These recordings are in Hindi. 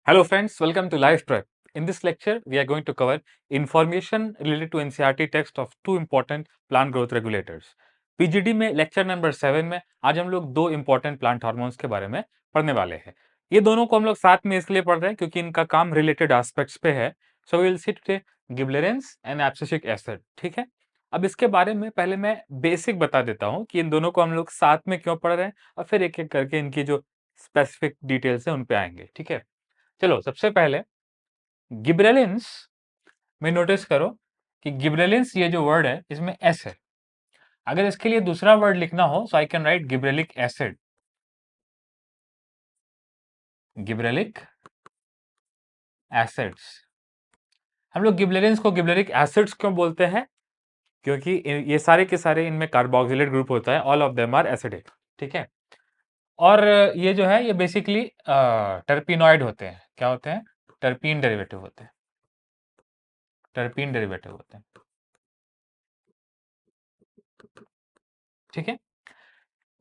Hello friends, welcome to Life Prep. In this lecture, we are going to cover information related to NCERT text of two important plant growth regulators. PGD में लेक्चर नंबर 7 में आज हम लोग दो इंपॉर्टेंट प्लांट हार्मोन्स के बारे में पढ़ने वाले हैं। ये दोनों को हम लोग साथ में इसलिए पढ़ रहे हैं क्योंकि इनका काम रिलेटेड एस्पेक्ट्स पे है। So we will see today gibberellins and abscisic acid. ठीक है, अब इसके बारे में पहले मैं बेसिक बता देता हूँ कि इन दोनों को हम लोग साथ में क्यों पढ़ रहे हैं और फिर एक एक करके इनकी जो स्पेसिफिक डिटेल्स है उन पे आएंगे। ठीक है, चलो सबसे पहले गिबरेलिंस में नोटिस करो कि गिबरेलिंस ये जो वर्ड है इसमें एस है। अगर इसके लिए दूसरा वर्ड लिखना हो so I can write gibberellic acid. Gibberellic acids. हम लोग गिबरेलिंस को गिबरेलिक एसिड्स क्यों बोलते हैं? क्योंकि ये सारे के सारे इनमें कार्बोक्सिलेट ग्रुप होता है, all of them are acidic. ठीक है, और ये जो है ये बेसिकली टर्पिनॉइड होते हैं। क्या होते हैं? टर्पीन डेरिवेटिव होते हैं। टर्पीन डेरिवेटिव होते हैं। ठीक है,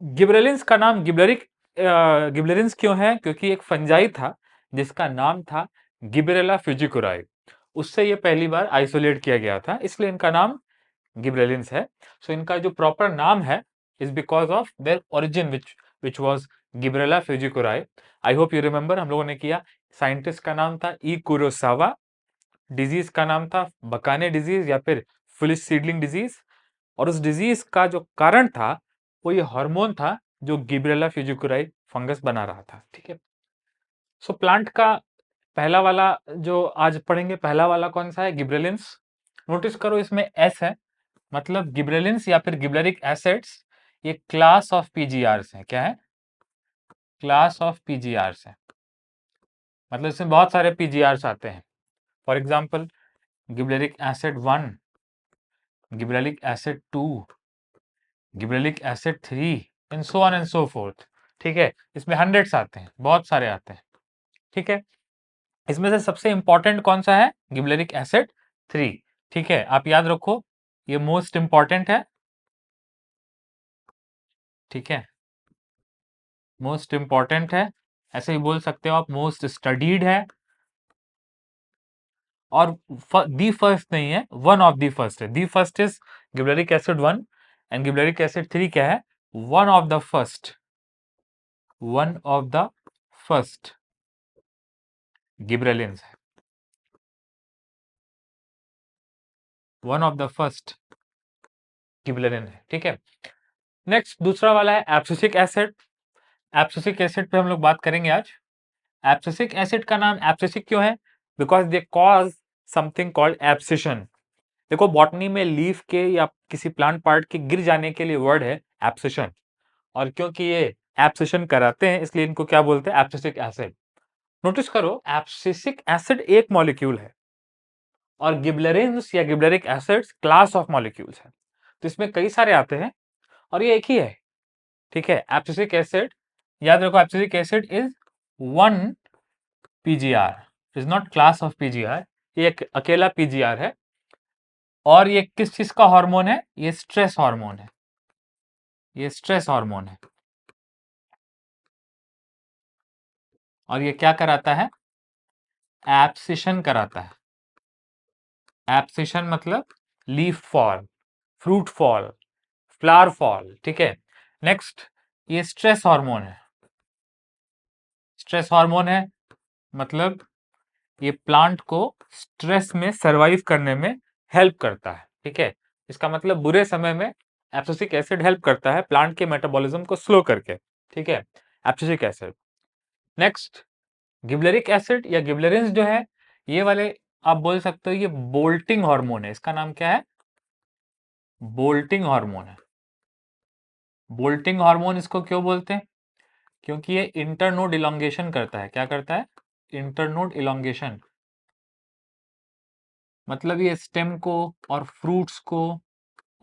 गिबरेलिंस का नाम गिबरेलिंस क्यों है? क्योंकि एक फंजाई था जिसका नाम था गिबरेला फ्यूजिकुराई। उससे ये पहली बार आइसोलेट किया गया था, इसलिए इनका नाम गिबरेलिंस है। सो इनका जो प्रॉपर नाम है is because of their origin which was Gibberella fujikuroi. I hope you remember, हम लोगों ने किया। साइंटिस्ट का नाम था ई कुरोसावा, डिजीज का नाम था बकाने डिजीज या फिर फुलिश सीडलिंग डिजीज, और उस डिजीज का जो कारण था वो ये हार्मोन था जो गिबरेला फ्यूजिकुराई फंगस बना रहा था। ठीक है, सो प्लांट का पहला वाला जो आज पढ़ेंगे, पहला वाला कौन सा है? गिबरेलिंस। नोटिस करो इसमें एस है, मतलब गिबरेलिंस या फिर गिबरेलिक एसिड्स ये क्लास ऑफ पीजीआरस है। क्या है? क्लास ऑफ पीजीआरस है, मतलब इसमें बहुत सारे पीजीआरस आते हैं। For example gibberellic acid 1, gibberellic acid 2, gibberellic acid 3 and so on and so fourth. ठीक है, इसमें हंड्रेड्स आते हैं, बहुत सारे आते हैं। ठीक है, इसमें से सबसे इंपॉर्टेंट कौन सा है? Gibberellic acid 3। ठीक है, आप याद रखो ये मोस्ट इंपॉर्टेंट है। ठीक है, मोस्ट इंपॉर्टेंट है, ऐसे ही बोल सकते हो आप। मोस्ट स्टडीड है, और दी फर्स्ट नहीं है, वन ऑफ दी फर्स्ट है। The first is gibberellic acid 1 and gibberellic acid 3 क्या है? One of the first, one of the first gibberellins है, one of the first gibberellin है। ठीक है, नेक्स्ट दूसरा वाला है एब्सिसिक एसिड। एब्सिसिक एसिड पे हम लोग बात करेंगे आज। एब्सिसिक एसिड का नाम एब्सिसिक क्यों है? Because they cause something called abscission. देखो बॉटनी में लीफ के या किसी प्लांट पार्ट के गिर जाने के लिए वर्ड है एब्सिशन, और क्योंकि ये एब्सिशन कराते हैं इसलिए इनको क्या बोलते हैं? Abscisic acid. नोटिस करो एब्सिसिक एसिड एक मॉलिक्यूल है और गिबरेलिंस या gibberellic acids class of molecules है, तो इसमें कई सारे आते हैं और ये एक ही है। ठीक है, एब्सिसिक एसिड, याद रखो abscisic acid is one PGR, is not class of PGR. ये एक अकेला पीजीआर है, और ये किस चीज का हार्मोन है? ये स्ट्रेस हार्मोन है, ये स्ट्रेस हार्मोन है। और ये क्या कराता है? एब्सिशन कराता है। एब्सिशन मतलब leaf fall, fruit fall, flower fall. ठीक है, नेक्स्ट ये स्ट्रेस हार्मोन है। स्ट्रेस हार्मोन है मतलब ये प्लांट को स्ट्रेस में सरवाइव करने में हेल्प करता है। ठीक है, इसका मतलब बुरे समय में एब्सिसिक एसिड हेल्प करता है प्लांट के मेटाबॉलिज्म को स्लो करके। ठीक है, abscisic acid. Next gibberellic acid या गिबरेलिंस जो है ये वाले आप बोल सकते हो ये बोल्टिंग हार्मोन है। इसका नाम क्या है? बोल्टिंग हार्मोन है। बोल्टिंग हार्मोन इसको क्यों बोलते हैं? क्योंकि ये इंटरनोड इलोंगेशन करता है। क्या करता है? इंटरनोड इलोंगेशन, मतलब ये स्टेम को और फ्रूट्स को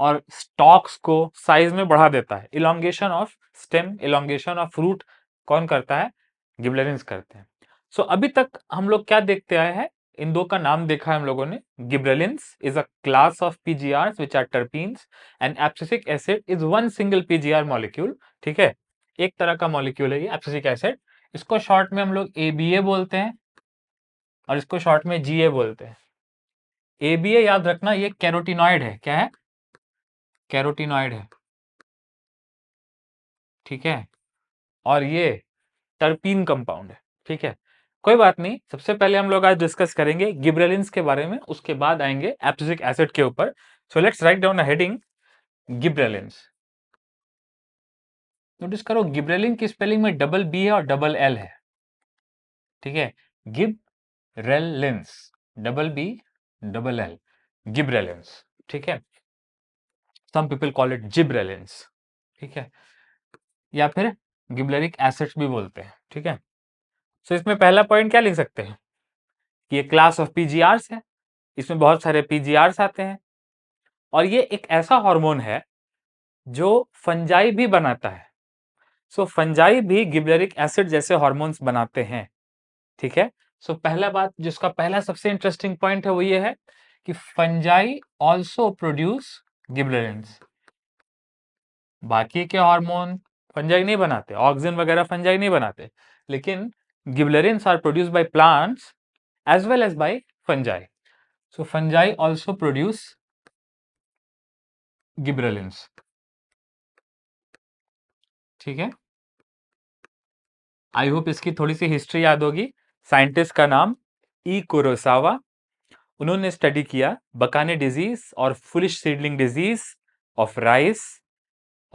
और स्टॉक्स को साइज में बढ़ा देता है। Elongation of stem, elongation of fruit कौन करता है? गिबरेलिंस करते हैं। सो अभी तक हम लोग क्या देखते आए हैं? इन दो का नाम देखा है हम लोगों ने। Gibberellins is a class of PGR which are terpenes and abscisic acid is one single PGR molecule. ठीक है, एक तरह का मॉलिक्यूल है ये एब्सिसिक एसिड। इसको शॉर्ट में हम लोग एबीए बोलते हैं। और इसको शॉर्ट में जीए बोलते हैं। एबीए याद रखना, ये कैरोटिनॉइड है। क्या है? कैरोटिनॉइड है, ठीक है। और ये टर्पीन कंपाउंड है, ठीक है। कोई बात नहीं, सबसे पहले हम लोग आज डिस्कस करेंगे गिबरेलिंस के बारे में, उसके बाद आएंगे एब्सिसिक एसिड के ऊपर। So let's write down a heading, gibberellins. Notice करो, गिबरेलिन की स्पेलिंग में डबल बी है और डबल एल है, ठीक है। Gibberellins, double B double L, gibberellins, ठीक है। Some people call it gibberellins, ठीक है, या फिर गिबरेलिक एसिड्स भी बोलते हैं, ठीक है। सो इसमें पहला पॉइंट क्या लिख सकते हैं कि ये क्लास ऑफ पीजीआर्स है, इसमें बहुत सारे पीजीआर्स आते हैं, और ये एक ऐसा हार्मोन है जो फंजाई भी बनाता है। सो फंजाई भी गिबरेलिक एसिड जैसे हार्मोन्स बनाते हैं, ठीक है। सो पहला बात, जिसका पहला सबसे इंटरेस्टिंग पॉइंट है, वो ये है कि फंजाई ऑल्सो प्रोड्यूस गिबरेलिन्स। बाकी के हार्मोन फंजाई नहीं बनाते, ऑक्सिन वगैरह फंजाई नहीं बनाते, लेकिन gibberellins are produce by plants as well as by fungi. So fungi also produce gibberellins, ठीक है। आई होप इसकी थोड़ी सी हिस्ट्री याद होगी। साइंटिस्ट का नाम ई कुरोसावा। उन्होंने स्टडी किया बकाने डिजीज और foolish seedling disease of rice,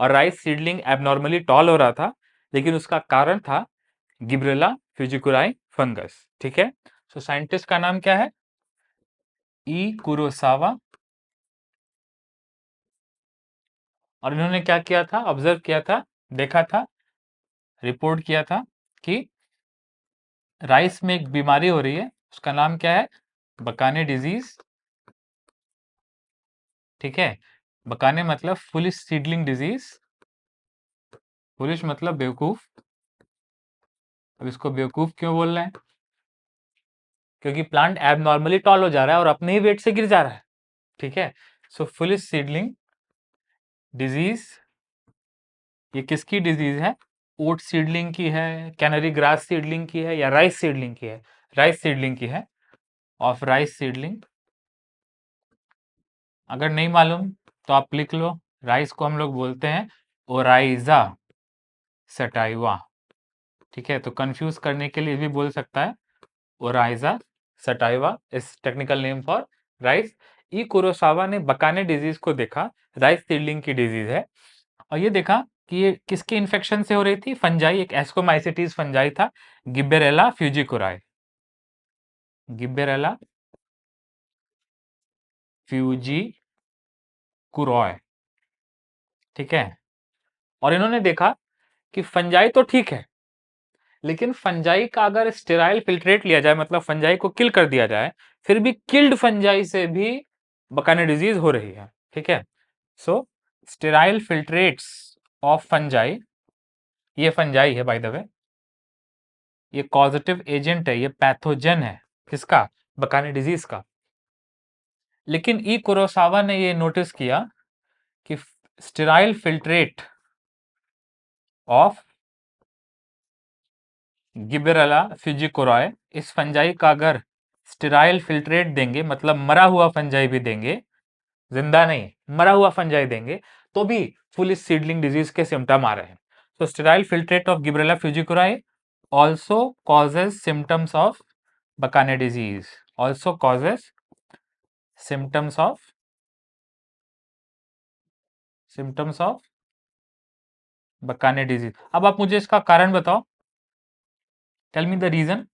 और राइस सीडलिंग एबनॉर्मली टॉल हो रहा था, लेकिन उसका कारण था गिब्रेला फ्यूजिकुराई फंगस, ठीक है। सो साइंटिस्ट का नाम क्या है? ई कुरोसावा। और इन्होंने क्या किया था? ऑब्जर्व किया था, देखा था, रिपोर्ट किया था कि राइस में एक बीमारी हो रही है, उसका नाम क्या है? बकाने डिजीज, ठीक है। बकाने मतलब फुलिश सीडलिंग डिजीज, फुलिश मतलब बेवकूफ। अब इसको बेवकूफ क्यों बोल रहे हैं? क्योंकि प्लांट एबनॉर्मली टॉल हो जा रहा है और अपने ही वेट से गिर जा रहा है, ठीक है। सो फुलिश सीडलिंग डिजीज, ये किसकी डिजीज है? ओट सीडलिंग की है, कैनरी ग्रास सीडलिंग की है, या राइस सीडलिंग की है? राइस सीडलिंग की है, ऑफ राइस सीडलिंग। अगर नहीं मालूम तो आप लिख लो, राइस को हम लोग बोलते हैं ओराइजा सटाइवा, ठीक है। तो कंफ्यूज करने के लिए भी बोल सकता है Oryza sativa is technical name for rice. E Kurosawa ने बकाने डिजीज को देखा, राइस सीडलिंग की डिजीज है, और ये देखा कि ये किसके इन्फेक्शन से हो रही थी? फंजाई, एक एस्कोमाइसिटीज फंजाई था, गिबेरेला फ्यूजिकुराई, गिबेरेला फ्यूजिकुरॉय, ठीक है। और इन्होंने देखा कि फंजाई तो ठीक है, लेकिन फंजाई का अगर स्टेराइल फिल्ट्रेट लिया जाए, मतलब फंजाई को किल कर दिया जाए, फिर भी किल्ड फंजाई से भी बकाने डिजीज हो रही है, ठीक है। So sterile filtrates of fungi, ये फंजाई है बाय द वे, ये कॉजेटिव एजेंट है, ये पैथोजन है, किसका? बकाने डिजीज का। लेकिन ई कुरोसावा ने ये नोटिस किया कि स्टेराइल फिल्ट्रेट ऑफ गिबेरेला फ्यूजिकुराई, इस फंजाई का अगर स्टेराइल फिल्ट्रेट देंगे, मतलब मरा हुआ फंजाई भी देंगे, जिंदा नहीं मरा हुआ फंजाई देंगे, तो भी फुलिश सीडलिंग डिजीज के सिम्टम आ रहे हैं। तो sterile filtrate of Gibberella fujikuroi also causes symptoms of Bakane disease, also causes symptoms of Bakane disease। अब आप मुझे इसका कारण बताओ, टेल मी द रीजन।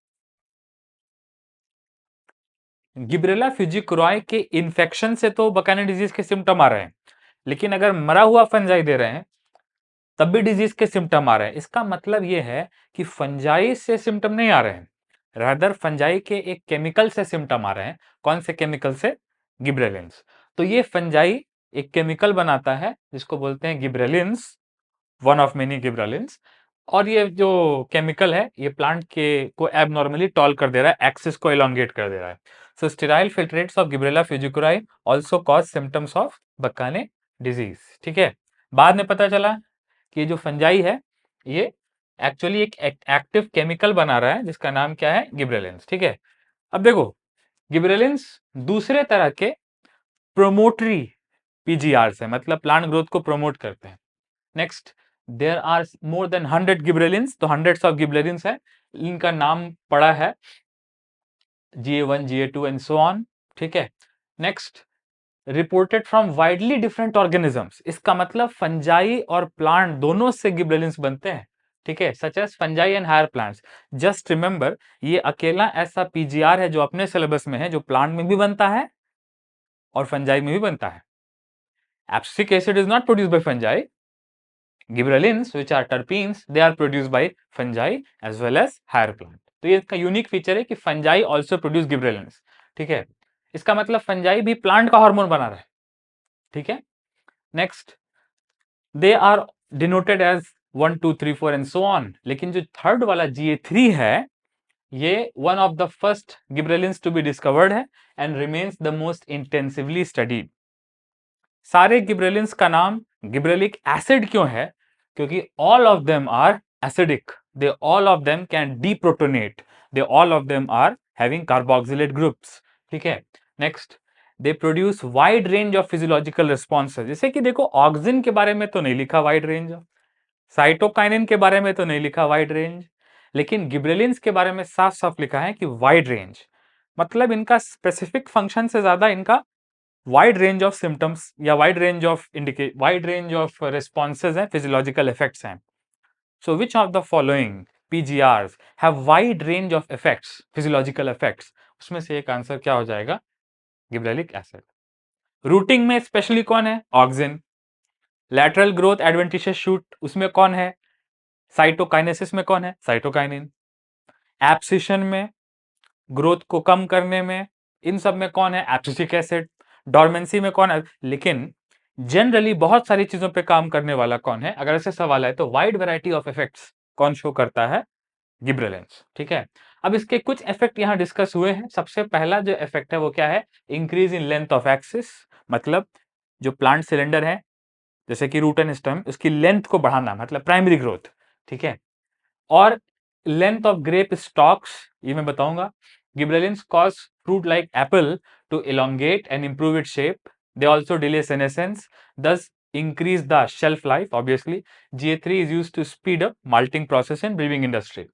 गिबरेला फ्यूजिकुराई के इन्फेक्शन से तो बकाने डिजीज के सिम्टम आ रहे हैं, लेकिन अगर मरा हुआ फंजाई दे रहे हैं तब भी डिजीज के सिम्टम आ रहे हैं। इसका मतलब यह है कि फंजाई से सिम्टम नहीं आ रहे हैं, रादर फंजाई के एक केमिकल से सिम्टम आ रहे हैं। कौन से केमिकल से? गिब्रेलिन्स। तो ये फंजाई एक केमिकल बनाता है जिसको बोलते हैं गिब्रेलिन्स, वन ऑफ मेनी गिब्रेलिन्स। और ये जो केमिकल है, ये प्लांट के को एबनॉर्मली टॉल कर दे रहा है, एक्सिस को एलोंगेट कर दे रहा है। So sterile filtrates of Gibberella fujikuroi also cause symptoms of bakanae disease, ठीक है। बाद में पता चला कि ये जो फंजाई है, ये एक्चुअली एक एक्टिव केमिकल बना रहा है जिसका नाम क्या है? गिब्रेलिन्स, ठीक है। अब देखो, गिबरेलिंस दूसरे तरह के प्रोमोटरी पीजीआर है, मतलब प्लांट ग्रोथ को प्रमोट करते हैं। Next, there are more than 100 gibberellins, तो हंड्रेड्स ऑफ गिबरेलिंस है, इनका नाम पड़ा है GA1, GA2 and so on. ठीक है, next, reported from widely different organisms, इसका मतलब फंजाई और प्लांट दोनों से गिबरेलिंस बनते हैं। ठीक है, such as fungi and higher plants. Just remember, ये अकेला ऐसा पीजीआर है जो अपने सिलेबस में है, जो प्लांट में भी बनता है और फंजाई में भी बनता है। Abscisic acid is not produced by fungi, gibberellins which are terpenes they are produced by fungi as well as higher plant. तो ये इसका यूनिक फीचर है कि फंजाई आल्सो प्रोड्यूस गिबरेलिन्स। ठीक है, इसका मतलब फंजाई भी प्लांट का हार्मोन बना रहा है। ठीक है, next, they are denoted as 1 2 3 4 and so on, लेकिन जो थर्ड वाला GA3 है, ये one of the first gibberellins to be discovered है and remains the most intensively studied. सारे गिबरेलिन्स का नाम गिबरेलिक एसिड क्यों है? क्योंकि all of them are acidic, they all of them can deprotonate, they all of them are having carboxylate groups. ठीक है, next, they produce wide range of physiological responses, जैसे कि देखो ऑक्सिन के बारे में तो नहीं लिखा वाइड रेंज, साइटोकाइनिन के बारे में तो नहीं लिखा वाइड रेंज, लेकिन गिबरेलिन्स के बारे में साफ साफ लिखा है कि वाइड रेंज, मतलब इनका स्पेसिफिक फंक्शन से ज्यादा इनका वाइड रेंज ऑफ सिम्टम्स या वाइड रेंज ऑफ रिस्पॉन्सेज हैं, फिजियोलॉजिकल इफेक्ट्स हैं। So which of the following PGRs have wide range of effects, physiological effects? उसमें से एक आंसर क्या हो जाएगा? Gibberellic acid. रूटिंग में स्पेशली कौन है? Auxin. Lateral growth adventitious shoot, उसमें कौन है? साइटोकाइनेसिस में कौन है? साइटोकाइनिन। एब्सिशन में, ग्रोथ को कम करने में, इन सब में कौन है? Abscisic acid. डोरमेंसी में कौन है? लेकिन जनरली बहुत सारी चीजों पे काम करने वाला कौन है? अगर ऐसे सवाल है तो वाइड वैरायटी ऑफ इफेक्ट्स कौन शो करता है? गिबरेलिंस। ठीक है, अब इसके कुछ इफेक्ट यहां डिस्कस हुए हैं। सबसे पहला जो इफेक्ट है वो क्या है? Increase in length of axis, मतलब जो प्लांट सिलेंडर है जैसे कि रूट एंड स्टेम, उसकी लेंथ को बढ़ाना, मतलब प्राइमरी ग्रोथ। ठीक है, और लेंथ ऑफ ग्रेप स्टॉक्स, ये मैं बताऊंगा। Gibberellins cause fruit like apple to elongate and improve its shape. They also delay senescence, thus increase the shelf life. Obviously, GA3 is used to speed up malting process in brewing industry.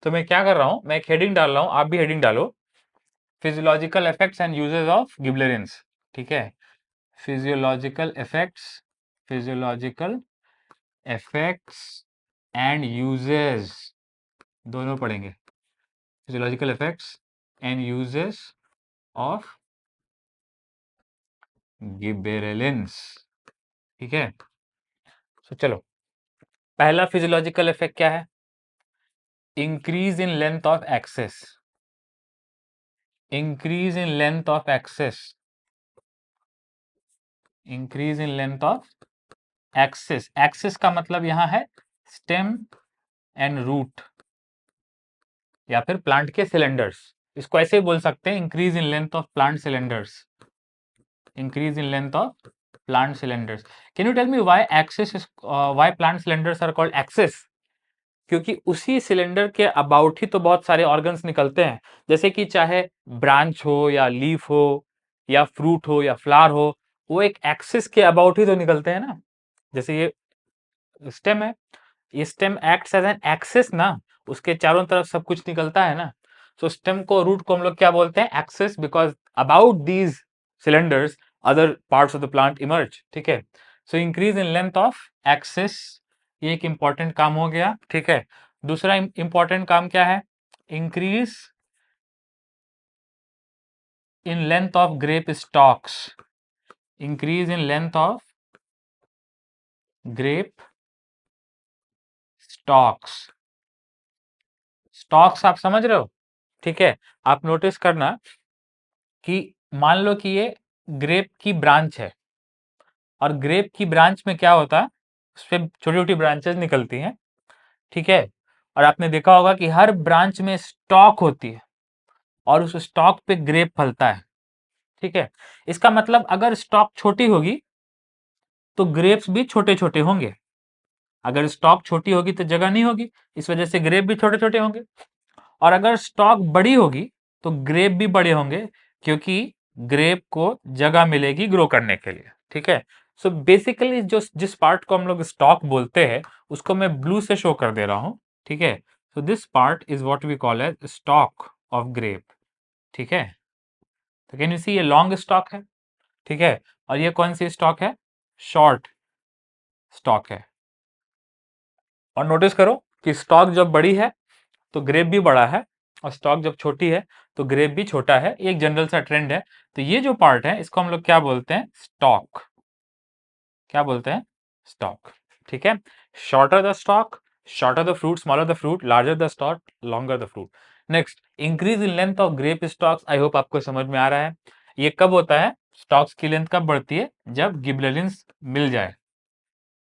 तो मैं क्या कर रहा हूं, मैं एक हेडिंग डाल रहा हूं, आप भी हेडिंग डालो, physiological effects and uses of gibberellins. ठीक है, physiological effects, physiological effects and uses, दोनों पढ़ेंगे। Physiological effects and uses of gibberellins. ठीक है, तो चलो, पहला फिजियोलॉजिकल इफेक्ट क्या है? Increase in length of axes, increase in length of axes, increase in length of axes. Axes का मतलब यहां है स्टेम एंड रूट या फिर प्लांट के सिलेंडर्स, इसको ऐसे ही बोल सकते हैं, increase in length of plant cylinders, increase in length of plant cylinders. Can you tell me why axes, why plant cylinders are called axes? क्योंकि उसी सिलेंडर के अबाउट ही तो बहुत सारे ऑर्गन्स निकलते हैं, जैसे कि चाहे ब्रांच हो या लीफ हो या फ्रूट हो या फ्लावर हो, वो एक एक्सिस के अबाउट ही तो निकलते हैं ना। जैसे ये स्टेम है, ये stem acts as an axis ना, उसके चारों तरफ सब कुछ निकलता है ना। सो स्टेम को, रूट को हम लोग क्या बोलते हैं? Axis, because about these cylinders other parts of the plant emerge. ठीक है, so increase in length of axis, ये एक इंपॉर्टेंट काम हो गया। ठीक है, दूसरा इंपॉर्टेंट काम क्या है? Increase in length of grape stocks, increase in length of grape stocks. Stocks आप समझ रहे हो? ठीक है, आप नोटिस करना कि मान लो कि ये ग्रेप की ब्रांच है, और ग्रेप की ब्रांच में क्या होता है? उस पर छोटी छोटी ब्रांचेस निकलती हैं। ठीक है, और आपने देखा होगा कि हर ब्रांच में स्टॉक होती है और उस स्टॉक पे ग्रेप फलता है। ठीक है, इसका मतलब अगर स्टॉक छोटी होगी तो ग्रेप्स भी छोटे छोटे होंगे, अगर स्टॉक छोटी होगी तो जगह नहीं होगी, इस वजह से ग्रेप भी छोटे छोटे होंगे। और अगर स्टॉक बड़ी होगी तो ग्रेप भी बड़े होंगे, क्योंकि ग्रेप को जगह मिलेगी ग्रो करने के लिए। ठीक है, सो बेसिकली जो जिस पार्ट को हम लोग स्टॉक बोलते हैं उसको मैं ब्लू से शो कर दे रहा हूं। ठीक है, so this part is what we call as stalk of grape. ठीक है, तो कैन यू सी ये लॉन्ग स्टॉक है। ठीक है, और ये कौन सी स्टॉक है? शॉर्ट स्टॉक है। और नोटिस करो कि स्टॉक जब बड़ी है तो ग्रेप भी बड़ा है, और स्टॉक जब छोटी है तो ग्रेप भी छोटा है। ये एक जनरल सा ट्रेंड है। तो ये जो पार्ट है इसको हम लोग क्या बोलते हैं? स्टॉक। क्या बोलते हैं? स्टॉक। ठीक है, shorter the stock, shorter the fruit, smaller the fruit, larger the stock, longer the fruit. Next, increase in length of grape stocks. I hope आपको समझ में आ रहा है। ये कब होता है? स्टॉक्स की लेंथ कब बढ़ती है? जब गिबरेलिंस मिल जाए।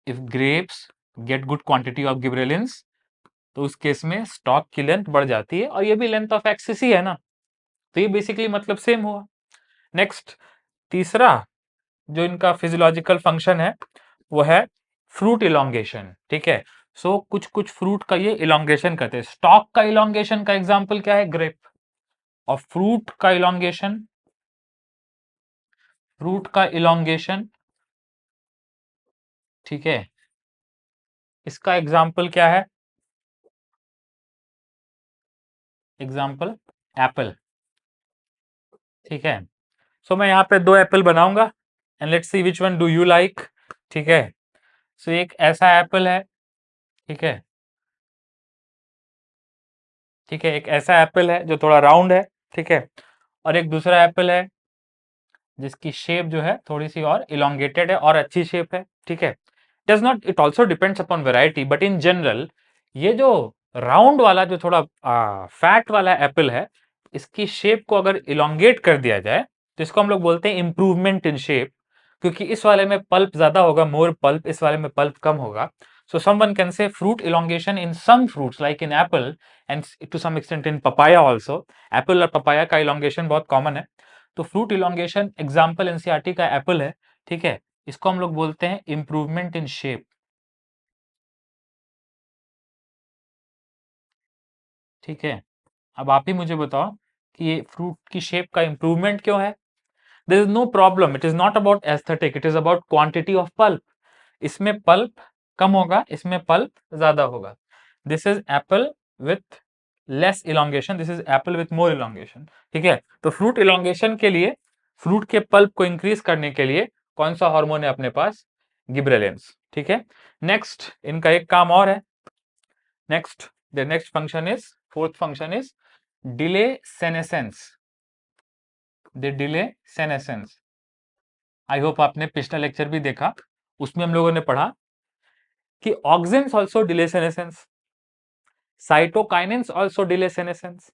If grapes get good quantity of gibberellins, तो उस केस में स्टॉक की लेंथ बढ़ जाती है, और ये भी लेंथ ऑफ एक्सिस ही है ना, तो ये बेसिकली मतलब सेम हुआ। नेक्स्ट, तीसरा जो इनका फिजियोलॉजिकल फंक्शन है वो है फ्रूट इलोंगेशन। ठीक है, सो कुछ कुछ फ्रूट का ये इलोंगेशन करते हैं। स्टॉक का इलोंगेशन का एग्जांपल क्या है? ग्रेप। और फ्रूट का इलोंगेशन, फ्रूट का इलोंगेशन, ठीक है, इसका एग्जांपल क्या है? Example Apple. ठीक है, सो मैं यहाँ पे दो एप्पल बनाऊंगा, and let's see which one do you like. ठीक है, सो एक ऐसा एप्पल है। ठीक है, ठीक है, एक ऐसा एप्पल है जो थोड़ा राउंड है। ठीक है, और एक दूसरा एप्पल है जिसकी शेप जो है थोड़ी सी और इलोंगेटेड है और अच्छी शेप है। ठीक है, does not, it also depends upon variety, but in general ये जो राउंड वाला जो थोड़ा फैट वाला एप्पल है, इसकी शेप को अगर इलोंगेट कर दिया जाए तो इसको हम लोग बोलते हैं इंप्रूवमेंट इन शेप, क्योंकि इस वाले में पल्प ज्यादा होगा, मोर पल्प, इस वाले में पल्प कम होगा। So someone can say fruit elongation in some fruits like in apple and to some extent in papaya also. Apple और पपाया का इलोंगेशन बहुत कॉमन है। तो फ्रूट इलोंगेशन एग्जाम्पल एनसीईआरटी का एप्पल है। ठीक है, इसको हम लोग बोलते हैं इंप्रूवमेंट इन शेप। ठीक है, अब आप ही मुझे बताओ कि ये फ्रूट की शेप का इंप्रूवमेंट क्यों है? There is no problem, it is not about aesthetic, it is about quantity of pulp. इसमें पल्प कम होगा, इसमें पल्प ज्यादा होगा। This is apple with less elongation, this is apple with more elongation. ठीक है, तो फ्रूट इलोंगेशन के लिए, फ्रूट के पल्प को इंक्रीज करने के लिए कौन सा हार्मोन है अपने पास? गिबरेलिंस। ठीक है, नेक्स्ट इनका एक काम और है। Next, the next function is, fourth function is delay senescence. The delay senescence. I hope आपने पिछला लेक्चर भी देखा, उसमें हम लोगों ने पढ़ा कि auxins also delay senescence, cytokinins also delay senescence.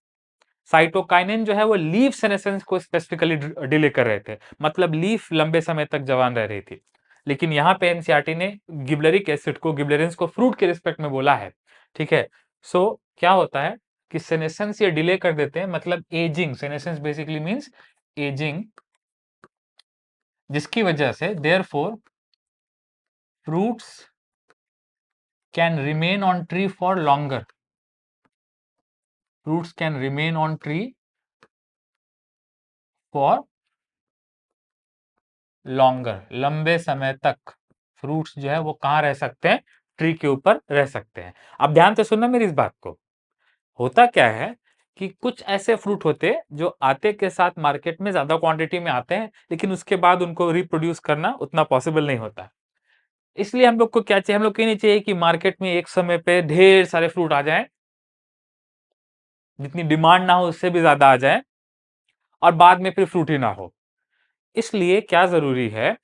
Cytokinin जो है वो लीफ सेनेसेंस को स्पेसिफिकली डिले कर रहे थे, मतलब लीफ लंबे समय तक जवान रह रही थी। लेकिन यहां पे एनसीईआरटी ने गिबलरिक एसिड को, गिबरेलिंस को फ्रूट के रिस्पेक्ट में बोला है। ठीक है, सो क्या होता है कि सेनेसेंस ये डिले कर देते हैं, मतलब ageing, senescence basically means ageing, जिसकी वजह से therefore fruits can remain on tree for longer. Fruits can remain on tree for longer, लंबे समय तक फ्रूट्स जो है वो कहां रह सकते हैं? ट्री के ऊपर रह सकते हैं। अब ध्यान से सुनना मेरी इस बात को। होता क्या है कि कुछ ऐसे फ्रूट होते हैं जो आते के साथ मार्केट में ज्यादा क्वांटिटी में आते हैं, लेकिन उसके बाद उनको रिप्रोड्यूस करना उतना पॉसिबल नहीं होता। इसलिए हम लोग को क्या चाहिए? हम लोग को नहीं चाहिए कि मार्केट में एक समय पे ढेर सारे फ्रूट आ जाएं, जितनी डिमांड ना हो उससे भी ज्यादा आ जाए, और बाद में फिर फ्रूट ही ना हो। इसलिए क्या जरूरी है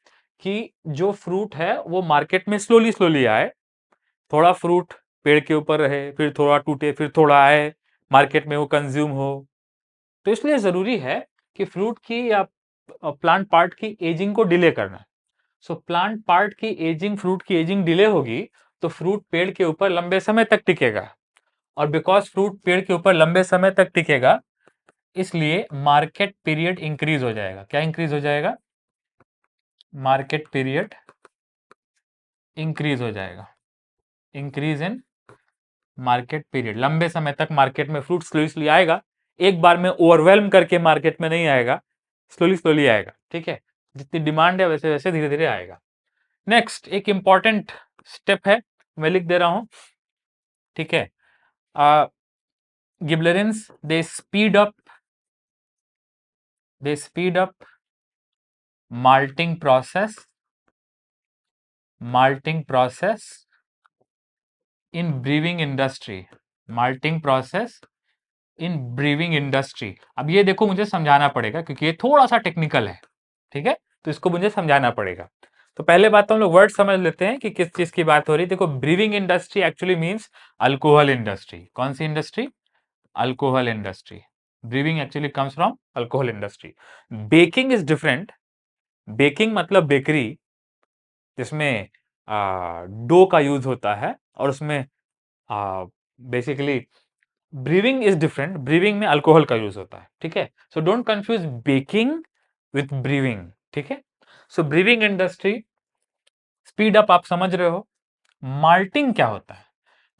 कि जो फ्रूट है वो मार्केट में स्लोली स्लोली आए। थोड़ा फ्रूट पेड़ के ऊपर रहे, फिर थोड़ा टूटे, फिर थोड़ा आए, मार्केट में वो कंज्यूम हो। तो इसलिए जरूरी है कि फ्रूट की या प्लांट पार्ट की एजिंग को डिले करना। सो प्लांट पार्ट की एजिंग, फ्रूट की एजिंग डिले होगी तो फ्रूट पेड़ के ऊपर लंबे समय तक टिकेगा, और बिकॉज फ्रूट पेड़ के ऊपर लंबे समय तक टिकेगा, इसलिए मार्केट पीरियड इंक्रीज हो जाएगा। क्या इंक्रीज हो जाएगा? मार्केट पीरियड इंक्रीज हो जाएगा। इंक्रीज इन मार्केट पीरियड, लंबे समय तक मार्केट में फ्रूट स्लोली आएगा, एक बार में ओवरवेलम करके मार्केट में नहीं आएगा, स्लोली स्लोली आएगा, ठीक है। जितनी डिमांड है वैसे वैसे धीरे धीरे आएगा। नेक्स्ट एक इंपॉर्टेंट स्टेप है, मैं लिख दे रहा हूं, ठीक है। Gibberellins they speed up malting process in brewing industry, malting process in brewing industry. अब ये देखो मुझे समझाना पड़ेगा क्योंकि ये थोड़ा सा टेक्निकल है, ठीक है, तो इसको मुझे समझाना पड़ेगा। तो पहले बात तो हम लोग वर्ड समझ लेते हैं कि किस चीज की बात हो रही है। देखो brewing industry actually means alcohol industry. कौन सी industry? Alcohol industry. Brewing actually comes from alcohol industry. Baking is different. Baking मतलब बेकरी, जिसमें डो का यूज होता है और उसमें basically brewing is different. Brewing में अल्कोहल का यूज होता है, ठीक है। So don't confuse baking with brewing, ठीक है। So brewing industry speed up, आप समझ रहे हो। माल्टिंग क्या होता है?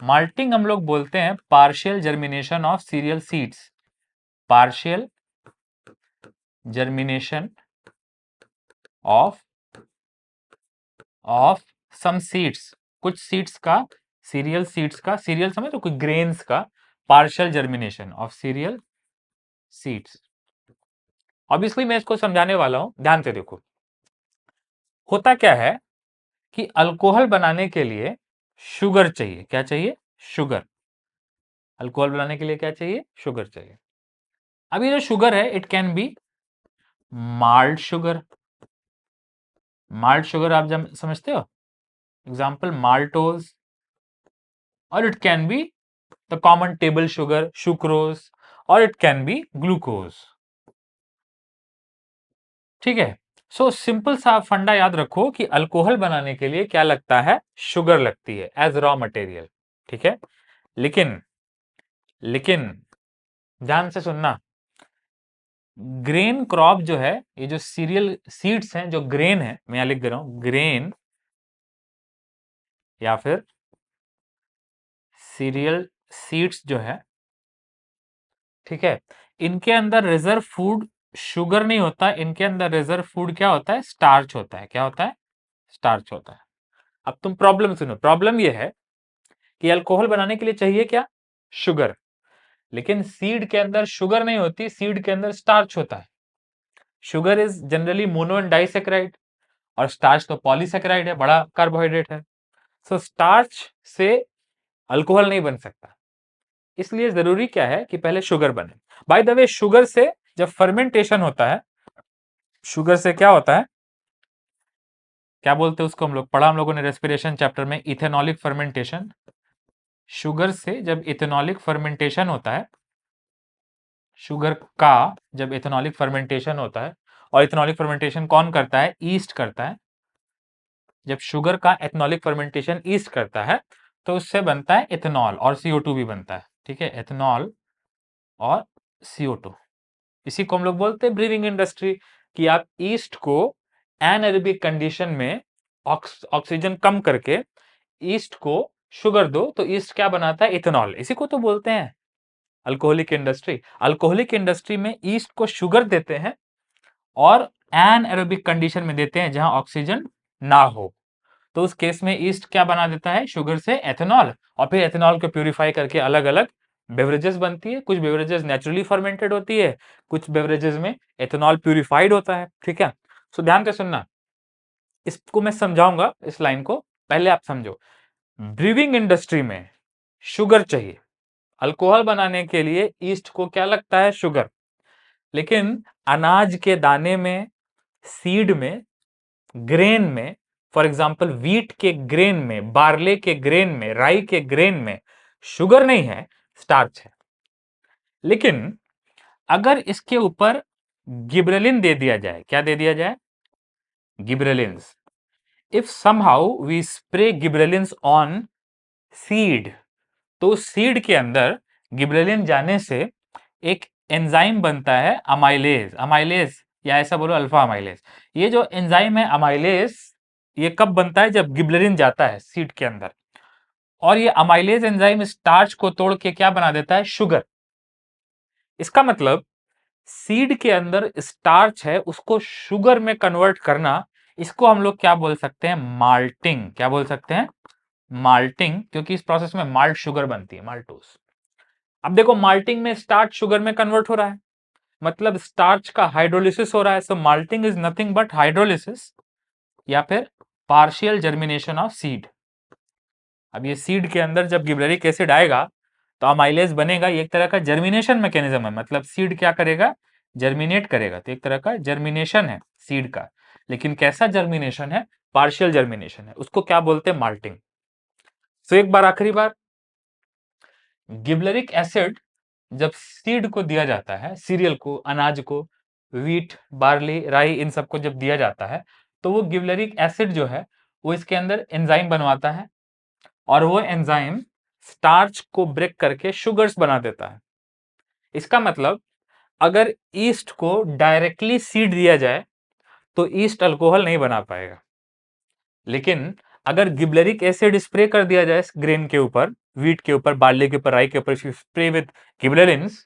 माल्टिंग हम लोग बोलते हैं partial germination of cereal seeds. Partial germination of some seeds, कुछ सीड्स का, सीरियल सीड्स का, सीरियल समझ तो कुछ ग्रेन्स का, partial germination of cereal seeds. Obviously मैं इसको समझाने वाला हूं, ध्यान से देखो। होता क्या है कि अल्कोहल बनाने के लिए शुगर चाहिए। क्या चाहिए? शुगर। अल्कोहल बनाने के लिए क्या चाहिए? शुगर चाहिए। अब ये जो शुगर है it can be malt sugar. Malt sugar आप जब समझते हो, एग्जांपल माल्टोज, और it can be the common table sugar sucrose, और इट कैन बी ग्लूकोज, ठीक है। सो सिंपल सा फंडा याद रखो कि अल्कोहल बनाने के लिए क्या लगता है? शुगर लगती है एज रॉ मटेरियल, ठीक है। लेकिन लेकिन ध्यान से सुनना, ग्रेन क्रॉप जो है, ये जो सीरियल सीड्स हैं, जो ग्रेन है, मैं यहां लिख दे रहा हूं ग्रेन या फिर सीरियल सीड्स जो है, ठीक है, इनके अंदर रिजर्व फूड शुगर नहीं होता। इनके अंदर रिजर्व फूड क्या होता है? स्टार्च होता है। क्या होता है? स्टार्च होता है। अब तुम प्रॉब्लम सुनो। प्रॉब्लम यह है कि अल्कोहल बनाने के लिए चाहिए क्या? शुगर। लेकिन सीड के अंदर शुगर नहीं होती, सीड के अंदर स्टार्च होता है। Sugar is generally mono and disaccharide, और स्टार्च तो पॉलीसेक्राइड है, बड़ा कार्बोहाइड्रेट है। सो स्टार्च से अल्कोहल नहीं बन सकता। इसलिए जरूरी क्या है कि पहले शुगर बने। बाय द वे, शुगर से जब फर्मेंटेशन होता है, शुगर से क्या होता है, क्या बोलते हैं उसको, हम लोग पढ़ा, हम लोगों ने रेस्पिरेशन चैप्टर में, इथेनॉलिक फर्मेंटेशन। शुगर से जब इथेनॉलिक फर्मेंटेशन होता है, शुगर का जब इथेनॉलिक फर्मेंटेशन होता है, और इथेनॉलिक फर्मेंटेशन कौन करता है? ईस्ट करता है। जब शुगर का एथनॉलिक फर्मेंटेशन ईस्ट करता है तो उससे बनता है इथेनॉल, और CO2 भी बनता है, ठीक है, एथनॉल और CO2। इसी को हम लोग बोलते हैं ब्रीविंग इंडस्ट्री, कि आप ईस्ट को एनएरोबिक कंडीशन में ऑक्सीजन कम करके ईस्ट को शुगर दो तो ईस्ट क्या बनाता है? इथेनॉल। इसी को तो बोलते हैं अल्कोहलिक इंडस्ट्री। अल्कोहलिक इंडस्ट्री में ईस्ट को शुगर देते हैं और एनएरोबिक कंडीशन में देते हैं जहां ऑक्सीजन ना हो, तो उस केस में ईस्ट क्या बना देता है? शुगर से एथेनॉल, और फिर एथेनॉल को प्यूरिफाई करके अलग अलग बेवरेजेस बनती है। कुछ बेवरेजेस नेचुरली फर्मेंटेड होती है, कुछ बेवरेजेस में एथेनॉल प्यूरिफाइड होता है, ठीक है। सो ध्यान से सुनना, इसको मैं समझाऊंगा, इस लाइन को पहले आप समझो। ब्रीविंग इंडस्ट्री में शुगर चाहिए। अल्कोहल बनाने के लिए ईस्ट को क्या लगता है? शुगर। लेकिन अनाज के दाने में, सीड में, ग्रेन में, फॉर एग्जाम्पल व्हीट के ग्रेन में, बार्ले के ग्रेन में, राई के ग्रेन में शुगर नहीं है, स्टार्च है। लेकिन अगर इसके ऊपर गिबरेलिन दे दिया जाए, क्या दे दिया जाए? Gibberellins. If somehow we spray gibberellins on seed, तो सीड के अंदर गिबरेलिन जाने से एक एंजाइम बनता है अमाइलेज। अमाइलेज या ऐसा बोलो अल्फा अमाइलेज। ये जो एंजाइम है अमाइलेज, ये कब बनता है? जब गिबरेलिन जाता है सीड के अंदर, और ये अमाइलेज एंजाइम स्टार्च को तोड़ के क्या बना देता है? शुगर। इसका मतलब सीड के अंदर स्टार्च है उसको शुगर में कन्वर्ट करना, इसको हम लोग क्या बोल सकते हैं, माल्टिंग। क्या बोल सकते हैं, माल्टिंग, क्योंकि इस प्रोसेस में माल्ट शुगर बनती है, माल्टोस। अब देखो माल्टिंग में स्टार्च शुगर में कन्वर्ट हो रहा है, मतलब स्टार्च का हाइड्रोलिसिस हो रहा है। So malting is nothing but hydrolysis या फिर पार्शियल जर्मिनेशन ऑफ सीड। अब ये सीड के अंदर जब गिबरेलिक एसिड आएगा तो अमाइलेज बनेगा, ये एक तरह का जर्मिनेशन मैकेनिज्म है, मतलब सीड क्या करेगा, जर्मिनेट करेगा। तो एक तरह का जर्मिनेशन है सीड का, लेकिन कैसा जर्मिनेशन है, पार्शियल जर्मिनेशन है, उसको क्या बोलते हैं, माल्टिंग। तो एक बार आखिरी बार, गिबरेलिक एसिड जब सीड को दिया जाता है, सीरियल को, अनाज को, व्हीट, बार्ली, राई, इन सबको जब दिया जाता है तो वो गिबरेलिक एसिड जो है वो इसके अंदर एंजाइम बनवाता है, और वो एंजाइम स्टार्च को ब्रेक करके शुगर्स बना देता है। इसका मतलब अगर ईस्ट को डायरेक्टली सीड दिया जाए तो ईस्ट अल्कोहल नहीं बना पाएगा, लेकिन अगर गिबरेलिक एसिड स्प्रे कर दिया जाए ग्रेन के ऊपर, व्हीट के ऊपर, बार्ली के ऊपर, राई के ऊपर, स्प्रे विद गिबरेलिन्स,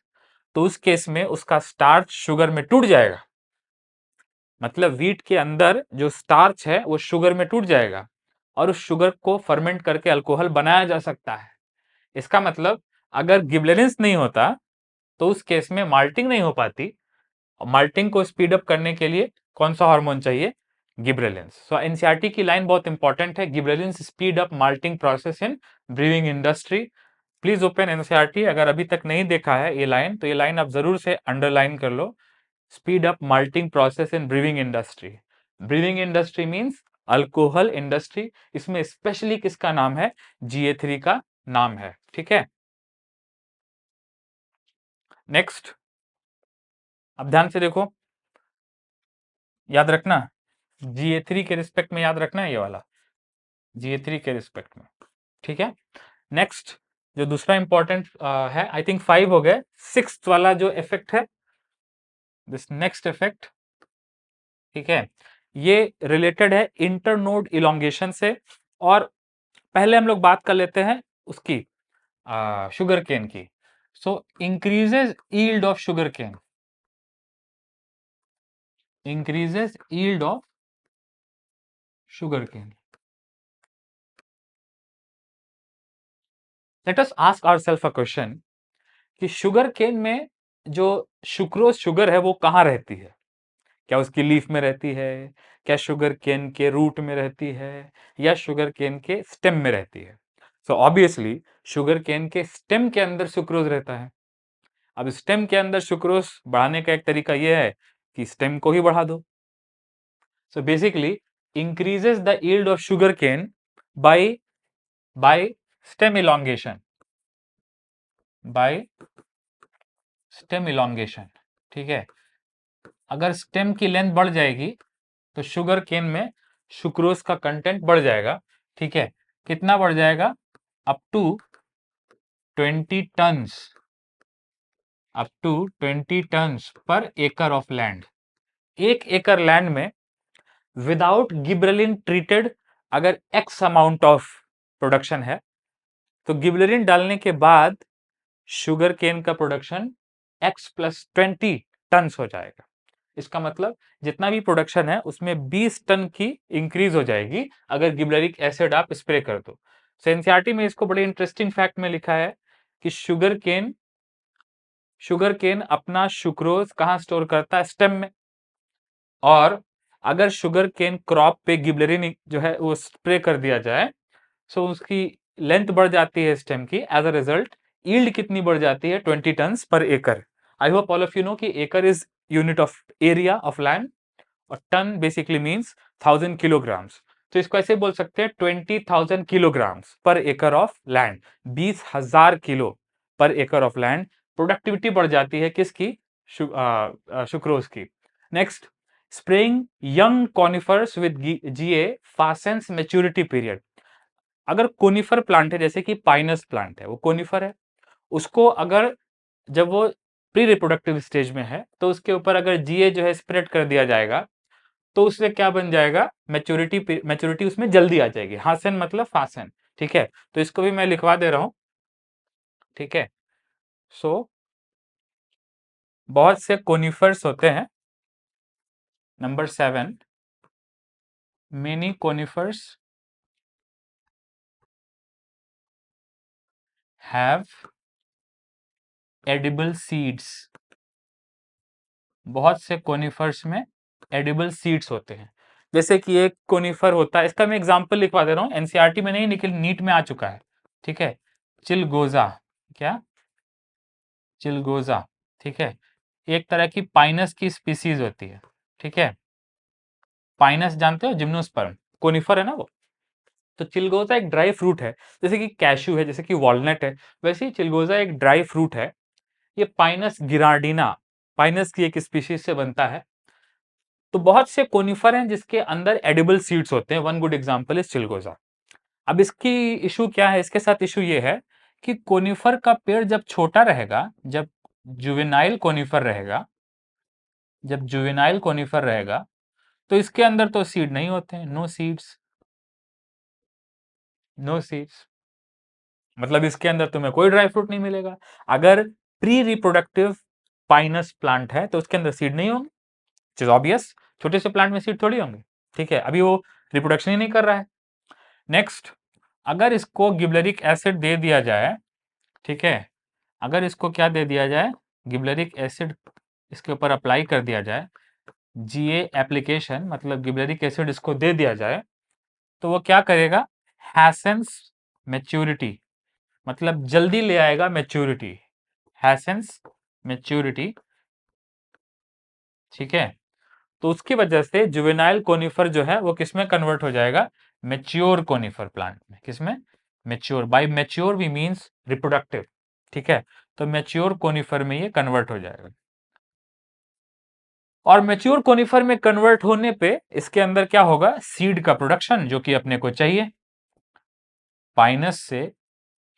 तो उस केस में उसका स्टार्च शुगर में टूट जाएगा। मतलब व्हीट के अंदर जो स्टार्च है वो शुगर में टूट जाएगा और उस शुगर को फर्मेंट करके अल्कोहल बनाया जा सकता है। इसका मतलब अगर गिबरेलिन्स नहीं होता तो उस केस में माल्टिंग नहीं हो पाती, और माल्टिंग को स्पीड अप करने के लिए कौन सा हार्मोन चाहिए, गिबरेलिन्स। सो एनसीईआरटी की लाइन बहुत इंपॉर्टेंट है, gibberellins speed up malting process in brewing industry. Please open NCERT, अगर अभी तक नहीं देखा है ये लाइन तो ये लाइन आप जरूर से अंडरलाइन कर लो। Speed up malting process in brewing industry. Brewing industry means alcohol industry, इसमें स्पेशली किसका नाम है, GA3 का नाम है। ठीक है, नेक्स्ट, अब ध्यान से देखो, याद रखना GA3 के रिस्पेक्ट में, याद रखना है ये वाला GA3 के रिस्पेक्ट में। ठीक है, नेक्स्ट जो दूसरा इंपॉर्टेंट है, आई थिंक 5 हो गए, 6th वाला जो इफेक्ट है, दिस नेक्स्ट इफेक्ट, ठीक है, ये रिलेटेड है इंटरनोड इलोंगेशन से। और पहले हम लोग बात कर लेते हैं उसकी, शुगर केन की। So increases yield of sugar cane, increases yield of sugar cane. Let us ask ourselves a question कि शुगर केन में जो सुक्रोज शुगर है वो कहाँ रहती है, क्या उसकी लीफ में रहती है, क्या शुगर केन के रूट में रहती है, या शुगर केन के स्टेम में रहती है। सो ऑब्वियसली शुगर केन के स्टेम के अंदर सुक्रोज रहता है। अब स्टेम के अंदर सुक्रोज बढ़ाने का एक तरीका यह है कि स्टेम को ही बढ़ा दो। So basically increases the yield of sugar cane by by stem elongation, by stem elongation. ठीक है, अगर स्टेम की लेंथ बढ़ जाएगी तो शुगर केन में सुक्रोज का कंटेंट बढ़ जाएगा। ठीक है, कितना बढ़ जाएगा, up to 20 tons, up to 20 tons per acre of land. 1 एकड़ लैंड में विदाउट गिबरेलिन ट्रीटेड अगर एक्स अमाउंट ऑफ प्रोडक्शन है तो गिबरेलिन डालने के बाद शुगर केन का प्रोडक्शन X+20 टन्स हो जाएगा। इसका मतलब जितना भी प्रोडक्शन है उसमें 20 टन की इंक्रीज हो जाएगी अगर गिबरेलिक एसिड आप स्प्रे कर दो। एनसीईआरटी में इसको बड़े इंटरेस्टिंग फैक्ट में लिखा है कि शुगर केन अपना सुक्रोज कहां स्टोर करता है, स्टेम में। और अगर शुगर केन क्रॉप पे गिबरेलिन जो है वो स्प्रे कर दिया जाए सो उसकी लेंथ बढ़ जाती है स्टेम की, एज अ रिजल्ट यील्ड कितनी बढ़ जाती है, 20 टन्स पर एकड़। I hope all of you know कि एकड़ is unit of area of land और टन बेसिकली मींस 1000 किलोग्राम्स। तो इसको ऐसे बोल सकते हैं 20,000 किलोग्राम्स पर एकड़ ऑफ लैंड, 20,000 किलो पर एकड़ ऑफ लैंड। प्रोडक्टिविटी बढ़ जाती है किसकी, सुक्रोज की। Next, spraying young conifers with GA hastens maturity period. अगर कोनिफर प्लांट है, जैसे कि पाइनस प्लांट है, वो कोनिफर है, उसको अगर जब वो प्री रिप्रोडक्टिव स्टेज में है तो उसके ऊपर अगर GA जो है स्प्रेड कर दिया जाएगा तो उससे क्या बन जाएगा, मैच्योरिटी उसमें जल्दी आ जाएगी। हासन मतलब फासन। ठीक है, तो इसको भी मैं लिखवा दे रहा हूं। ठीक है, सो बहुत से कोनिफर्स होते हैं। Number 7, many conifers have edible seeds. बहुत से कोनिफर्स में एडिबल सीड्स होते हैं। जैसे कि एक कोनिफर होता है, इसका मैं एग्जांपल लिखवा दे रहा हूं, एनसीईआरटी में नहीं लेकिन नीट में आ चुका है। ठीक है, चिलगोजा। क्या? चिलगोजा। ठीक है, एक तरह की पाइनस की स्पीसीज होती है। ठीक है, पाइनस जानते हो, जिम्नोस्पर्म कोनिफर है ना वो। तो चिलगोजा एक ड्राई फ्रूट है, जैसे कि कैशू है, जैसे कि वॉलनट है, वैसे ही चिलगोजा एक ड्राई फ्रूट है। ये पाइनस गिरार्डिना, पाइनस की एक स्पीशीज से बनता है। तो बहुत से कोनिफर हैं जिसके अंदर एडिबल सीड्स होते हैं। वन गुड एग्जांपल इज चिलगोजा। अब इसकी इशू क्या है, इसके साथ इशू ये है कि कोनिफर का पेड़ जब छोटा रहेगा, जब जुवेनाइल कोनिफर रहेगा, जब जुवेनाइल कोनिफर रहेगा, तो इसके अंदर तो सीड नहीं होते हैं, नो सीड्स। नो सीड्स मतलब इसके अंदर तुम्हें कोई ड्राई फ्रूट नहीं मिलेगा। अगर प्री रिप्रोडक्टिव पाइनस प्लांट है तो उसके अंदर सीड नहीं होंगे, ऑब्वियस। छोटे से प्लांट में सीड थोड़ी होंगे। ठीक है, अभी वो रिप्रोडक्शन ही नहीं कर रहा है। नेक्स्ट, अगर इसको गिबलरिक एसिड दे दिया जाए, ठीक है, अगर इसको क्या दे दिया जाए, गिबलरिक एसिड इसके ऊपर अप्लाई कर दिया जाए, जीए एप्लीकेशन, मतलब गिबलरिक एसिड इसको दे दिया जाए, तो वो क्या करेगा, हैसेंस मैच्योरिटी, मतलब जल्दी ले आएगा मैच्योरिटी, हैसेंस मैच्योरिटी। ठीक है, तो उसकी वजह से जुवेनाइल कोनिफर जो है वो किसमें कन्वर्ट हो जाएगा, मैच्योर कोनिफर प्लांट में। किसमें? Mature. By mature we means reproductive. ठीक है, तो मैच्योर कोनिफर में ये कन्वर्ट हो जाएगा। और मैच्योर कोनिफर में कन्वर्ट होने पे इसके अंदर क्या होगा, सीड का प्रोडक्शन, जो कि अपने को चाहिए। पाइनस से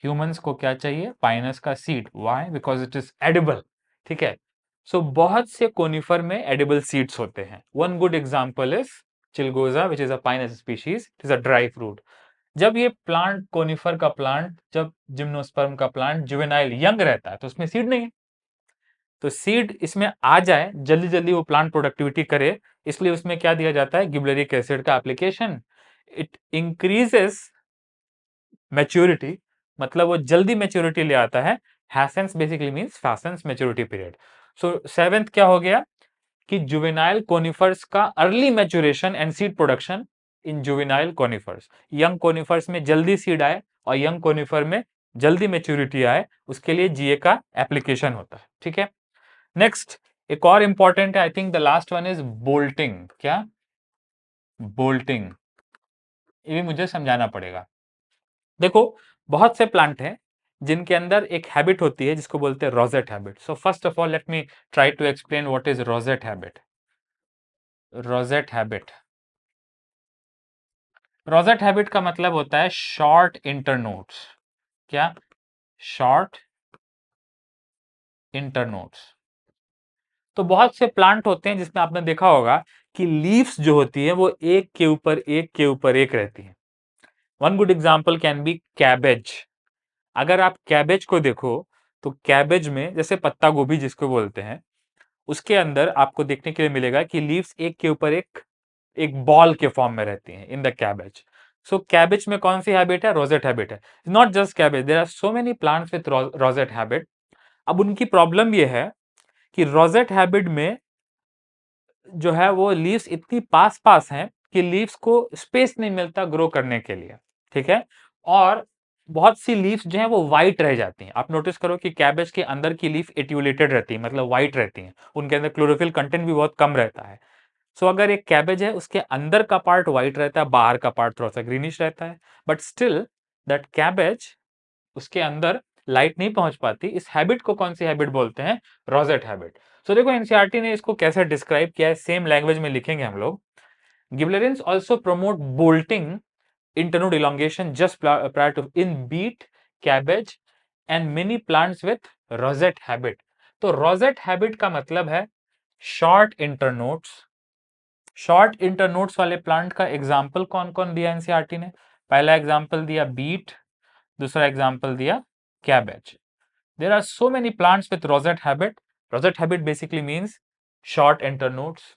ह्यूमंस को क्या चाहिए, पाइनस का seed. Why? Because it is edible. ठीक है, सो बहुत से कोनिफर में एडिबल सीड्स होते हैं। वन गुड एग्जांपल इज चिलगोजा विच is a Pinus species, it is a dry fruit. जब ये प्लांट, कोनिफर का प्लांट, जब जिम्नोस्पर्म का प्लांट जुवेनाइल यंग रहता है तो उसमें सीड नहीं है। तो सीड इसमें आ जाए, जल्दी जल्दी वो प्लांट प्रोडक्टिविटी करे, इसलिए उसमें क्या दिया जाता है, गिबरेलिक एसिड का एप्लीकेशन। इट इंक्रीजेस मैच्योरिटी, मतलब वो जल्दी मैच्योरिटी ले आता है। हैसेंस बेसिकली मींस फैसेंस मैच्योरिटी पीरियड। सो सेवेंथ क्या हो गया कि जुवेनाइल कोनिफर्स का early maturation and seed production in juvenile conifers. Young conifers में जल्दी सीड आए और यंग कोनिफर में जल्दी मैच्योरिटी आए, उसके लिए जीए का एप्लीकेशन होता है। ठीक है, नेक्स्ट एक और इंपॉर्टेंट है, I think the last one is bolting. क्या? बोल्टिंग, ये भी मुझे समझाना पड़ेगा। देखो, बहुत से प्लांट हैं जिनके अंदर एक हैबिट होती है जिसको बोलते हैं rosette habit. So first of all let me try to explain what is rosette habit. Rosette habit, rosette habit का मतलब होता है शॉर्ट इंटरनोड्स। क्या? Short internodes. तो बहुत से प्लांट होते हैं जिसमें आपने देखा होगा कि लीव्स जो होती है वो एक के ऊपर एक के ऊपर एक रहती है। One good example can B cabbage. अगर आप कैबेज को देखो तो कैबेज में, जैसे पत्ता गोभी जिसको बोलते हैं, उसके अंदर आपको देखने के लिए मिलेगा कि लीव्स एक के ऊपर एक एक बॉल के फॉर्म में रहती हैं in the cabbage. So cabbage में कौन सी हैबिट है, रोजेट हैबिट है। Not just cabbage, there are so many plants with rosette habit. अब उनकी प्रॉब्लम यह है कि रोजेट हैबिट में जो है वो लीव्स इतनी पास पास हैं कि लीव्स को स्पेस नहीं मिलता ग्रो करने के लिए। ठीक है, और बहुत सी लीव्स जो है वो व्हाइट रह जाती हैं। आप नोटिस करो कि कैबेज के अंदर की लीफ एट्यूलेटेड रहती है, मतलब व्हाइट रहती हैं, उनके अंदर क्लोरोफिल कंटेंट भी बहुत कम रहता है। सो अगर एक कैबेज है उसके अंदर का पार्ट व्हाइट रहता है, बाहर का पार्ट थोड़ा सा ग्रीनिश रहता है, बट स्टिल दैट कैबेज, उसके अंदर लाइट नहीं पहुंच पाती। इस हैबिट को कौन सी हैबिट बोलते हैं, रोजेट हैबिट। सो देखो एनसीईआरटी ने इसको कैसे डिस्क्राइब किया है, सेम लैंग्वेज में लिखेंगे हम लोग। Gibberellins also promote bolting internode elongation just prior to in beet, cabbage and many plants with rosette habit। तो rosette habit का मतलब है शॉर्ट इंटरनोड्स। शॉर्ट इंटरनोड्स वाले प्लांट का एग्जांपल कौन कौन दिया एनसीईआरटी ने? पहला एग्जांपल दिया बीट, दूसरा एग्जांपल दिया cabbage. There are so many plants with rosette habit, rosette habit basically means short internodes.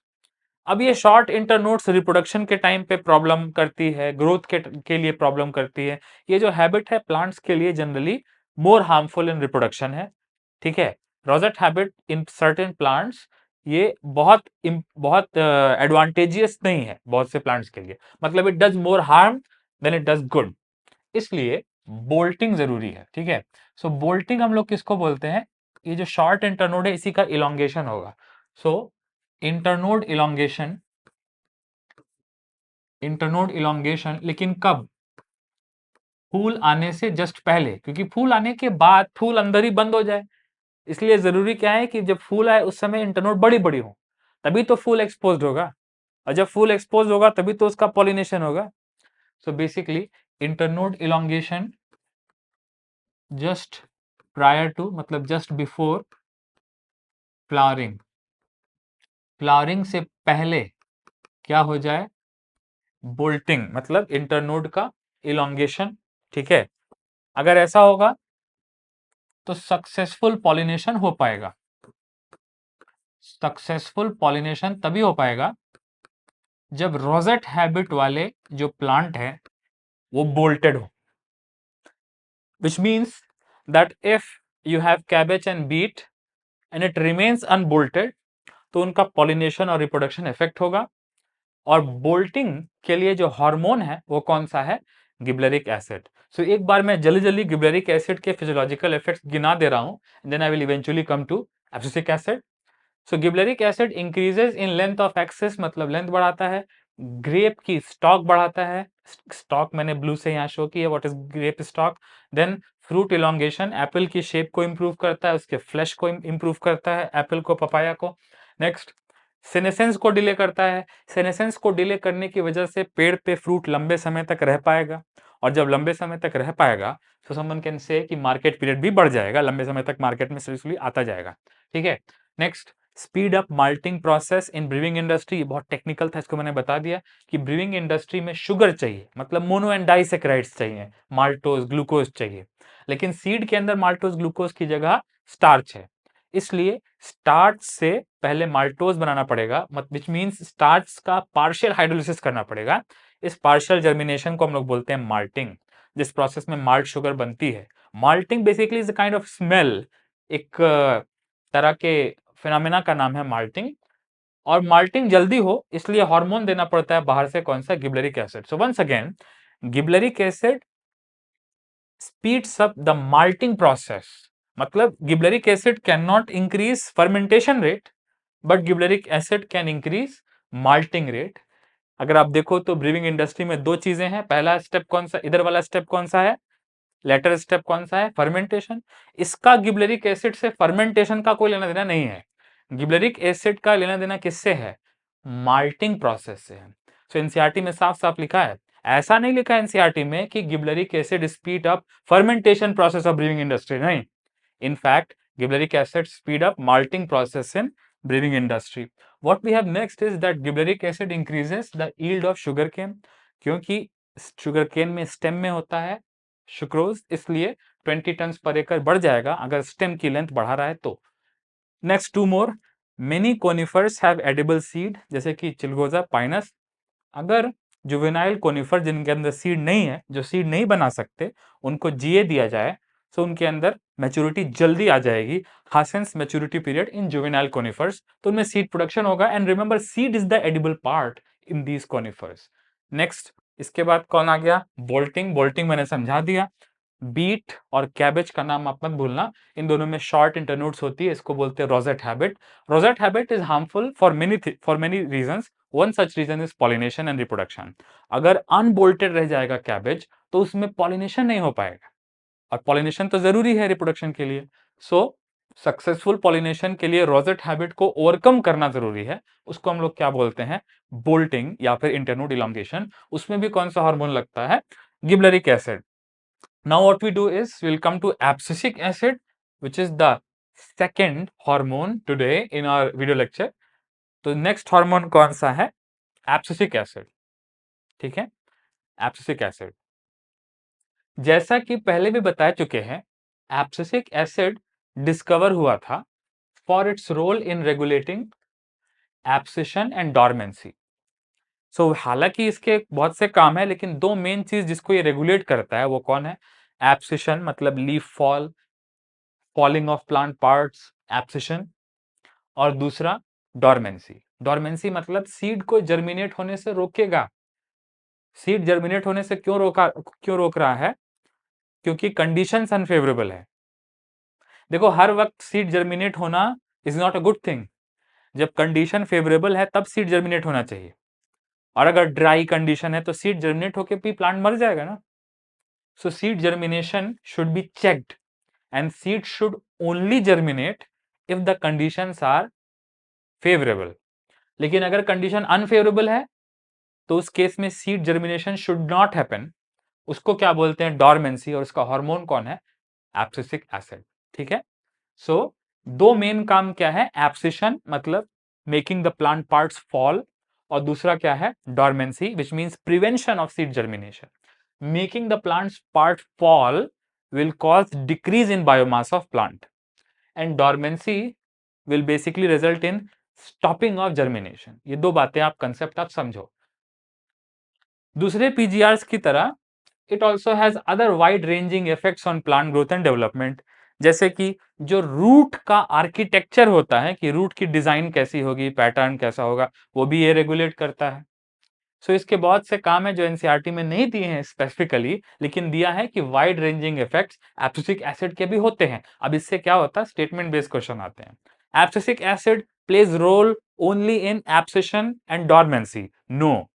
अब ये शॉर्ट इंटरनोड्स रिप्रोडक्शन के टाइम पे प्रॉब्लम करती है, ग्रोथ के लिए प्रॉब्लम करती है। ये जो हैबिट है प्लांट्स के लिए जनरली मोर हार्मफुल इन रिप्रोडक्शन है। ठीक है, rosette habit in certain plants ये बहुत एडवांटेजियस नहीं है बहुत से प्लांट्स के लिए, मतलब it does more harm then it does good. इसलिए बोल्टिंग जरूरी है। ठीक है, सो बोल्टिंग हम लोग किसको बोलते हैं, ये जो शॉर्ट इंटरनोड है इसी का इलोंगेशन होगा। सो इंटरनोड इलोंगेशन, इंटरनोड इलोंगेशन लेकिन कब, फूल आने से जस्ट पहले, क्योंकि फूल आने के बाद फूल अंदर ही बंद हो जाए, इसलिए जरूरी क्या है कि जब फूल आए उस समय इंटरनोड बड़ी बड़ी हो, तभी तो फूल एक्सपोज होगा, और जब फूल एक्सपोज होगा तभी तो उसका पॉलिनेशन होगा। So basically internode elongation just prior to, मतलब जस्ट बिफोर फ्लावरिंग, फ्लावरिंग से पहले क्या हो जाए, बोल्टिंग, मतलब इंटरनोड का इलोंगेशन। ठीक है, अगर ऐसा होगा तो सक्सेसफुल पॉलिनेशन हो पाएगा। सक्सेसफुल पॉलिनेशन तभी हो पाएगा जब रोजेट हैबिट वाले जो प्लांट है वो बोल्टेड हो, which means that if you have cabbage and beet and it remains unbolted, तो उनका पॉलिनेशन और रिप्रोडक्शन इफेक्ट होगा। और बोल्टिंग के लिए जो हार्मोन है वो कौन सा है, गिबरेलिक एसिड। सो एक बार मैं जल्दी जल्दी गिबरेलिक एसिड के फिजियोलॉजिकल इफेक्ट्स गिना दे रहा हूं, then I will eventually come to abscisic acid. So gibberellic acid increases in length of axis, मतलब लेंथ बढ़ाता है, ग्रेप की स्टॉक बढ़ाता है, स्टॉक मैंने ब्लू से यहाँ शो की है, what is grape stalk. Then fruit elongation, apple की शेप को इंप्रूव करता है, उसके फ्लैश को इंप्रूव करता है, एप्पल को, पपाया को। नेक्स्ट सेनेसेंस को डिले करता है, सेनेसेंस को डिले करने की वजह से पेड़ पे फ्रूट लंबे समय तक रह पाएगा, और जब लंबे समय तक रह पाएगा तो समवन कैन से कि मार्केट पीरियड भी बढ़ जाएगा, लंबे समय तक मार्केट में सर्विसफुली आता जाएगा। ठीक है, next speed up malting process in brewing industry, बहुत टेक्निकल था, इसको मैंने बता दिया कि ब्रीविंग इंडस्ट्री में शुगर चाहिए, मतलब मोनो एंड डाइसेक्राइड्स चाहिए, माल्टोज ग्लूकोज चाहिए, लेकिन सीड के अंदर माल्टोज ग्लूकोज की जगह स्टार्च है, इसलिए स्टार्च से पहले माल्टोज बनाना पड़ेगा, विच मींस स्टार्च का पार्शियल हाइड्रोलिसिस करना पड़ेगा। इस पार्शियल जर्मिनेशन को हम लोग बोलते हैं माल्टिंग, जिस प्रोसेस में माल्ट शुगर बनती है। Malting basically is a kind of smell, एक तरह के फिनोमेना का नाम है माल्टिंग, और माल्टिंग जल्दी हो इसलिए हार्मोन देना पड़ता है बाहर से, कौन सा, gibberellic acid. So once again gibberellic acid speeds up the malting process, मतलब gibberellic acid can not increase fermentation rate but gibberellic acid can increase malting rate. अगर आप देखो तो ब्रीविंग इंडस्ट्री में दो चीजें हैं, पहला स्टेप कौन सा, इधर वाला स्टेप कौन सा है, लेटर स्टेप कौन सा है, फर्मेंटेशन। इसका गिबरेलिक एसिड से फर्मेंटेशन का कोई लेना देना नहीं है, गिबरेलिक एसिड का लेना देना किससे है, माल्टिंग प्रोसेस से है। सो एनसीईआरटी में साफ साफ लिखा है, ऐसा नहीं लिखा है एनसीईआरटी में कि gibberellic acid speed up fermentation process of briefing industry, नहीं, in fact gibberellic acid speed up malting process in brewing industry. What we have next is that gibberellic acid increases the yield of sugarcane, क्योंकि sugarcane में stem में होता है सुक्रोज, इसलिए 20 टन पर एकड़ बढ़ जाएगा अगर स्टेम की लेंथ बढ़ा रहा है तो। Next to more, many conifers have edible seed, जैसे कि चिलगोजा, पाइनस। अगर जुवेनाइल कोनिफर जिनके अंदर सीड नहीं है, जो सीड नहीं बना सकते, उनको जीए दिया जाए तो उनके अंदर मैच्योरिटी जल्दी आ जाएगी, hastens maturity period in juvenile conifers, तो उनमें सीड प्रोडक्शन होगा। And remember seed is the edible part in these conifers. Next इसके बाद कौन आ गया, बोल्टिंग। बोल्टिंग मैंने समझा दिया। बीट और कैबेज का नाम आप मत भूलना, इन दोनों में शॉर्ट इंटरनोड्स होती है, इसको बोलते हैं rosette habit. Rosette habit is harmful for many reasons, one such reason is pollination and reproduction. अगर अनबोल्टेड रह जाएगा कैबेज तो उसमें पॉलिनेशन नहीं हो पाएगा, और पॉलिनेशन तो जरूरी है रिप्रोडक्शन के लिए। सो सक्सेसफुल पॉलिनेशन के लिए रोजेट हैबिट को ओवरकम करना जरूरी है, उसको हम लोग क्या बोलते हैं, बोल्टिंग या फिर इंटरनोड इलोंगेशन। उसमें भी कौन सा हार्मोन लगता है, gibberellic acid. Now what we do is we'll come to abscisic acid, which is the second hormone today in our video lecture. तो नेक्स्ट हार्मोन कौन सा है, एब्सिसिक एसिड। ठीक है, एब्सिसिक एसिड, जैसा कि पहले भी बता चुके हैं, एब्सिसिक एसिड डिस्कवर हुआ था for its role in regulating abscission and dormancy. So हालांकि इसके बहुत से काम है, लेकिन दो मेन चीज जिसको ये रेगुलेट करता है वो कौन है? एब्सिशन मतलब leaf fall, falling of plant parts, abscission, और दूसरा डॉर्मेंसी। डॉर्मेंसी मतलब सीड को जर्मिनेट होने से रोकेगा। सीड जर्मिनेट होने से क्यों रोक रहा है? क्योंकि कंडीशंस अनफेवरेबल है। देखो, हर वक्त सीड जर्मिनेट होना is not a good thing. जब कंडीशन फेवरेबल है तब सीड जर्मिनेट होना चाहिए, और अगर ड्राई कंडीशन है तो सीड जर्मिनेट होकर भी प्लांट मर जाएगा ना। So seed germination should be checked and seed should only germinate if the conditions are favourable. लेकिन अगर कंडीशन अनफेवरेबल है तो उस केस में seed germination should not happen. उसको क्या बोलते हैं? डॉर्मेंसी। और उसका हार्मोन कौन है? Abscisic acid. ठीक है। सो दो मेन काम क्या है? एब्सिशन मतलब making the plant parts fall, और दूसरा क्या है? Dormancy, which means prevention of seed germination. Making the plants part fall will cause decrease in biomass of plant, and dormancy will basically result in stopping of germination। ये दो बातें आप कंसेप्ट आप समझो। दूसरे पीजीआर की तरह it also has other wide ranging effects on plant growth and development. जैसे कि जो रूट का आर्किटेक्चर होता है, कि रूट की डिजाइन कैसी होगी, पैटर्न कैसा होगा, वो भी ये रेगुलेट करता है। सो इसके बहुत से काम है जो एनसीईआरटी में नहीं दिए हैं स्पेसिफिकली, लेकिन दिया है कि wide ranging effects abscisic acid के भी होते हैं। अब इससे क्या होता है? स्टेटमेंट बेस्ड क्वेश्चन आते हैं। Abscisic acid plays role only in abscission and dormancy? No,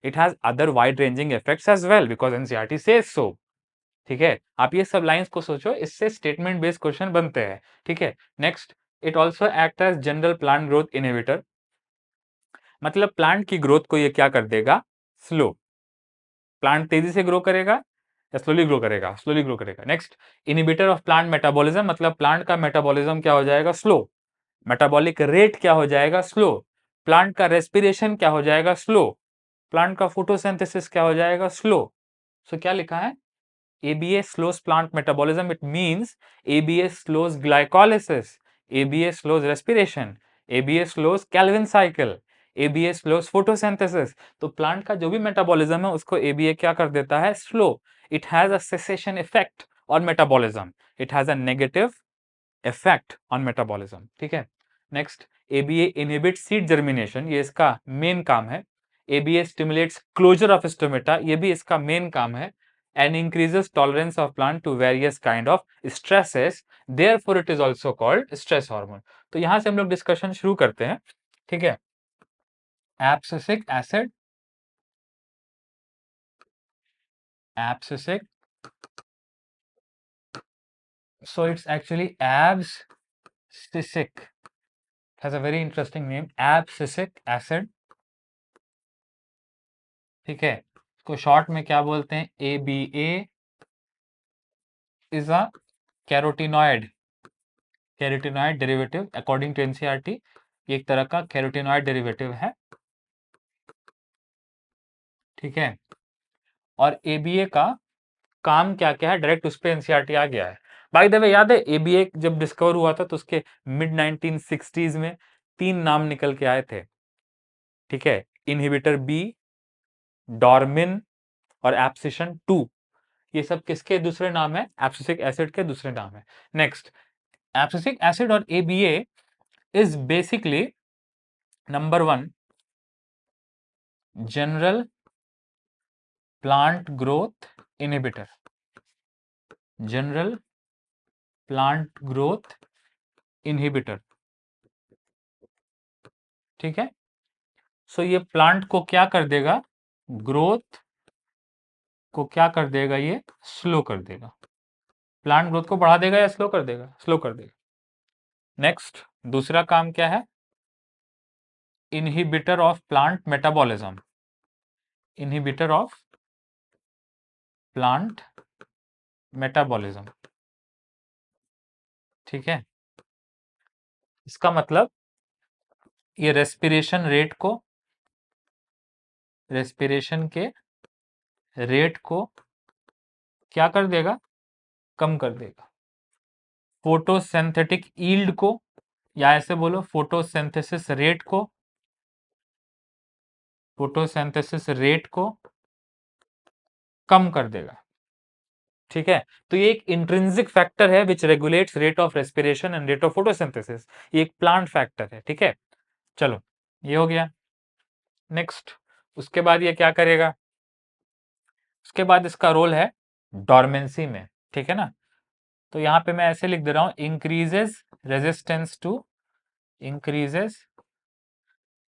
it has other wide ranging effects as well because NCERT says so। ठीक है, आप ये सब लाइंस को सोचो, इससे स्टेटमेंट बेस्ड क्वेश्चन बनते हैं। ठीक है। Next, it also act as general plant growth inhibitor, मतलब प्लांट की ग्रोथ को ये क्या कर देगा? स्लो। प्लांट तेजी से ग्रो करेगा या स्लोली ग्रो करेगा? स्लोली ग्रो करेगा। Next, inhibitor of plant metabolism, मतलब प्लांट का मेटाबॉलिज्म क्या हो जाएगा? स्लो। मेटाबॉलिक रेट क्या हो जाएगा? स्लो। प्लांट का रेस्पिरेशन क्या हो जाएगा? स्लो। प्लांट का फोटोसिंथेसिस क्या हो जाएगा? स्लो। सो क्या लिखा है? ABA slows plant metabolism. It means ABA slows glycolysis, ABA slows respiration, ABA slows Calvin cycle, ABA slows photosynthesis। तो प्लांट का जो भी मेटाबॉलिज्म है उसको ABA क्या कर देता है? Slow. It has a cessation effect on metabolism, it has a negative effect on metabolism. ठीक है। Next, ABA inhibit seed germination, ये इसका मेन काम है। ABA stimulates closure of stomata, ये भी इसका मेन काम है। And increases tolerance of plant to various kind of stresses, therefore it is also called stress hormone। तो यहां से हम लोग डिस्कशन शुरू करते हैं। ठीक है। Abscisic acid, abscisic, so it's actually abscisic, has a very interesting name, abscisic acid। ठीक है। इसको शॉर्ट में क्या बोलते हैं? ABA is a carotenoid, carotenoid derivative according to NCERT. ये एक तरह का कैरोटीनॉइड डेरिवेटिव है। ठीक है। और एबीए का काम क्या क्या है, डायरेक्ट उस पर एनसीईआरटी आ गया है। बाय द वे, याद है एबीए जब डिस्कवर हुआ था तो उसके मिड 1960s में 3 नाम निकल के आए थे। ठीक है। इनहिबिटर बी, डॉर्मिन और एब्सिशन 2। ये सब किसके दूसरे नाम है? एब्सिसिक एसिड के दूसरे नाम है। नेक्स्ट, एब्सिसिक एसिड और ABA is basically number 1 general plant growth inhibitor, general plant growth inhibitor. ठीक है। सो ये प्लांट को क्या कर देगा? ग्रोथ को क्या कर देगा? ये स्लो कर देगा। प्लांट ग्रोथ को बढ़ा देगा या स्लो कर देगा? स्लो कर देगा। नेक्स्ट, दूसरा काम क्या है? Inhibitor of plant metabolism, inhibitor of plant metabolism. ठीक है। इसका मतलब ये रेस्पिरेशन के रेट को क्या कर देगा? कम कर देगा। फोटोसिंथेटिक यील्ड को या ऐसे बोलो फोटोसिंथेसिस रेट को, फोटोसिंथेसिस रेट को कम कर देगा। ठीक है, तो ये एक इंट्रिंसिक फैक्टर है which regulates rate of respiration and rate of photosynthesis. ये एक प्लांट फैक्टर है। ठीक है, चलो ये हो गया। नेक्स्ट, उसके बाद ये क्या करेगा, उसके बाद इसका रोल है डॉर्मेंसी में। ठीक है ना, तो यहां पे मैं ऐसे लिख दे रहा हूं, increases resistance to, increases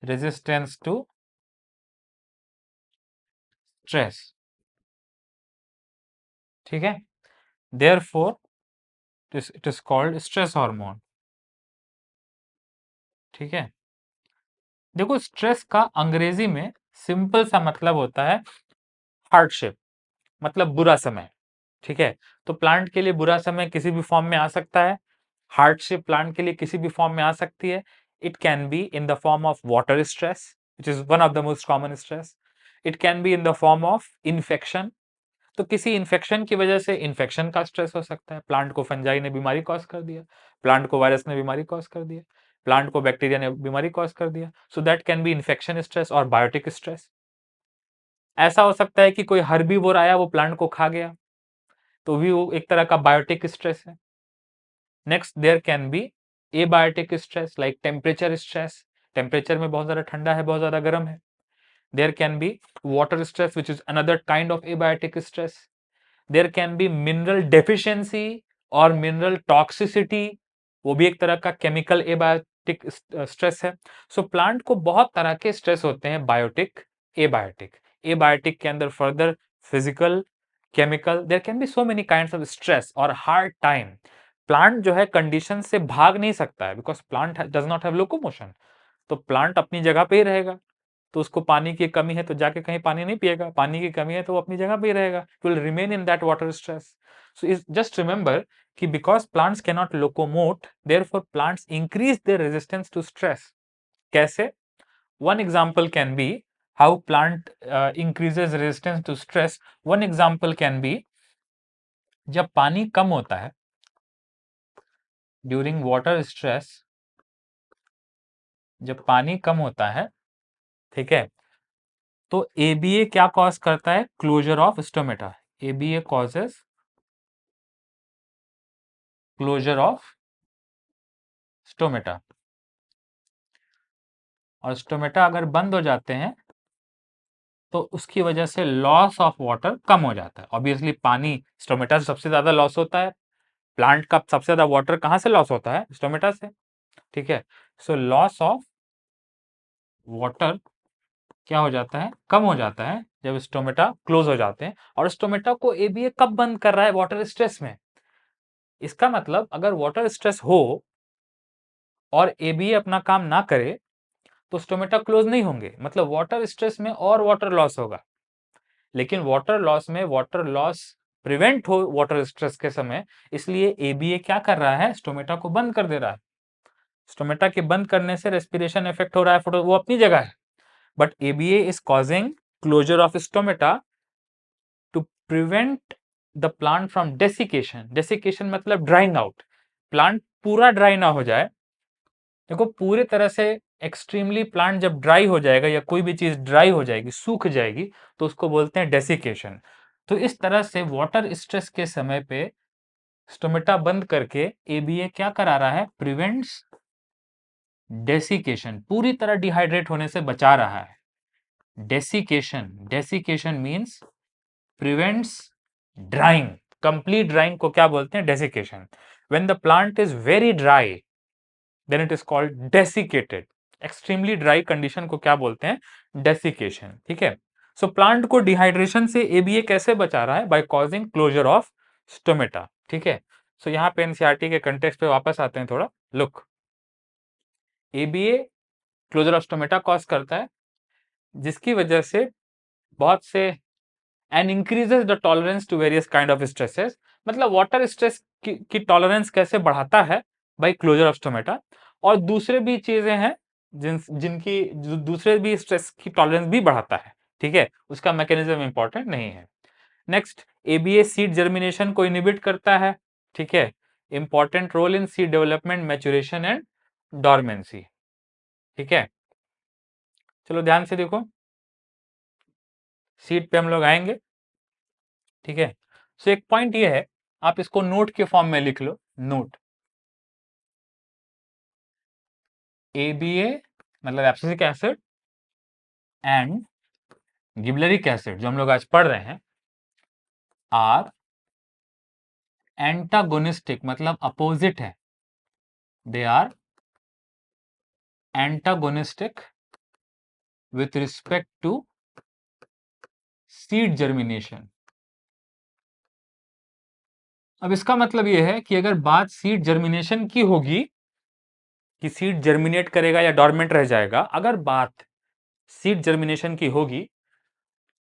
resistance to stress. ठीक है, therefore it is called stress hormone. ठीक है, देखो स्ट्रेस का अंग्रेजी में सिंपल सा मतलब होता है हार्डशिप, मतलब बुरा समय। ठीक है, तो प्लांट के लिए बुरा समय किसी भी फॉर्म में आ सकता है, हार्डशिप प्लांट के लिए किसी भी फॉर्म में आ सकती है। It can be in the form of water stress which is one of the most common stress. It can be in the form of infection, तो किसी इन्फेक्शन की वजह से इन्फेक्शन का स्ट्रेस हो सकता है। प्लांट को फंजाई ने बीमारी कॉज कर दिया, प्लांट को वायरस ने बीमारी कॉज कर दिया, प्लांट को बैक्टीरिया ने बीमारी कॉज कर दिया, so that can be infection stress और बायोटिक स्ट्रेस। ऐसा हो सकता है कि कोई हर्बीवोर आया, वो प्लांट को खा गया, तो भी वो एक तरह का बायोटिक स्ट्रेस है। Next, there can be abiotic stress like temperature stress, temperature में बहुत ज्यादा ठंडा है, बहुत ज्यादा गर्म है। There can be water stress which is another kind of abiotic stress. There can be mineral deficiency और मिनरल टॉक्सिसिटी, वो भी एक तरह का केमिकल एबायोटिक स्ट्रेस है। सो प्लांट को बहुत तरह के स्ट्रेस होते हैं, बायोटिक, एबायोटिक। एबायोटिक के अंदर further physical, chemical, there can be so many kinds of stress और हार्ड टाइम। प्लांट जो है कंडीशन से भाग नहीं सकता है, because plant does not have locomotion, तो प्लांट अपनी जगह पे ही रहेगा। तो उसको पानी की कमी है तो जाके कहीं पानी नहीं पिएगा, पानी की कमी है तो वो अपनी जगह पे ही रहेगा, it will remain in that water stress. So is just remember कि because plants can not locomote, therefore plants increase their resistance to stress. कैसे? One example can be how plant increases resistance to stress. One example can be, जब पानी कम होता है ड्यूरिंग वाटर स्ट्रेस, जब पानी कम होता है, ठीक है, तो एबीए क्या कॉज करता है? Closure of stomata. ABA causes closure of stomata, और स्टोमेटा अगर बंद हो जाते हैं तो उसकी वजह से लॉस ऑफ वाटर कम हो जाता है। ऑब्वियसली पानी स्टोमेटा से सबसे ज्यादा लॉस होता है, प्लांट का सबसे ज्यादा वाटर कहां से लॉस होता है? स्टोमेटा से। ठीक है, सो लॉस ऑफ वाटर क्या हो जाता है? कम हो जाता है जब स्टोमेटा क्लोज हो जाते हैं। और स्टोमेटा को एबीए कब बंद कर रहा है? वाटर स्ट्रेस में। इसका मतलब अगर वाटर स्ट्रेस हो और एबीए अपना काम ना करे तो स्टोमेटा क्लोज नहीं होंगे, मतलब वाटर स्ट्रेस में और वाटर लॉस होगा। लेकिन वाटर लॉस में वाटर लॉस प्रिवेंट हो वाटर स्ट्रेस के समय, इसलिए एबीए क्या कर रहा है? स्टोमेटा को बंद कर दे रहा है। स्टोमेटा के बंद करने से रेस्पिरेशन इफेक्ट हो रहा है, वो अपनी जगह है, but ABA is causing closure of stomata to prevent the plant from desiccation. Desiccation मतलब ड्राइंग आउट, प्लांट पूरा ड्राई ना हो जाए। देखो पूरे तरह से एक्सट्रीमली प्लांट जब ड्राई हो जाएगा या कोई भी चीज ड्राई हो जाएगी, सूख जाएगी, तो उसको बोलते हैं डेसिकेशन। तो इस तरह से वाटर स्ट्रेस के समय पे स्टोमेटा बंद करके एबीए क्या करा रहा है? प्रिवेंट्स डेसिकेशन, पूरी तरह डिहाइड्रेट होने से बचा रहा है। Desiccation, desiccation means prevents drying, complete drying को क्या बोलते हैं? Desiccation. When the plant is very dry then it is called desiccated. Extremely dry condition को क्या बोलते हैं? डेसिकेशन। ठीक है, सो प्लांट को डिहाइड्रेशन से एबीए कैसे बचा रहा है? By causing closure of stomata. ठीक है, सो यहां पे एनसीईआरटी के कंटेक्स्ट पे वापस आते हैं थोड़ा। Look, ABA closure of stomata cause करता है, जिसकी वजह से बहुत से and increases the tolerance to various kind of stresses, मतलब वाटर स्ट्रेस की टॉलरेंस कैसे बढ़ाता है? By closure of stomata. और दूसरे भी चीजें हैं जिनकी दूसरे भी स्ट्रेस की टॉलरेंस भी बढ़ाता है। ठीक है, उसका मैकेनिज्म इंपॉर्टेंट नहीं है। नेक्स्ट, एबीए सीड जर्मिनेशन को इनहिबिट करता है। ठीक है, important role in seed development, maturation and dormancy. ठीक है, चलो ध्यान से देखो, सीट पे हम लोग आएंगे। ठीक है, सो एक पॉइंट ये है, आप इसको नोट के फॉर्म में लिख लो, नोट। ABA मतलब abscisic acid and gibberellic acid जो हम लोग आज पढ़ रहे हैं आर एंटागोनिस्टिक मतलब अपोजिट है, they are antagonistic with respect to seed germination. अब इसका मतलब यह है कि अगर बात सीड जर्मिनेशन की होगी कि सीड जर्मिनेट करेगा या डॉर्मेंट रह जाएगा, अगर बात सीड जर्मिनेशन की होगी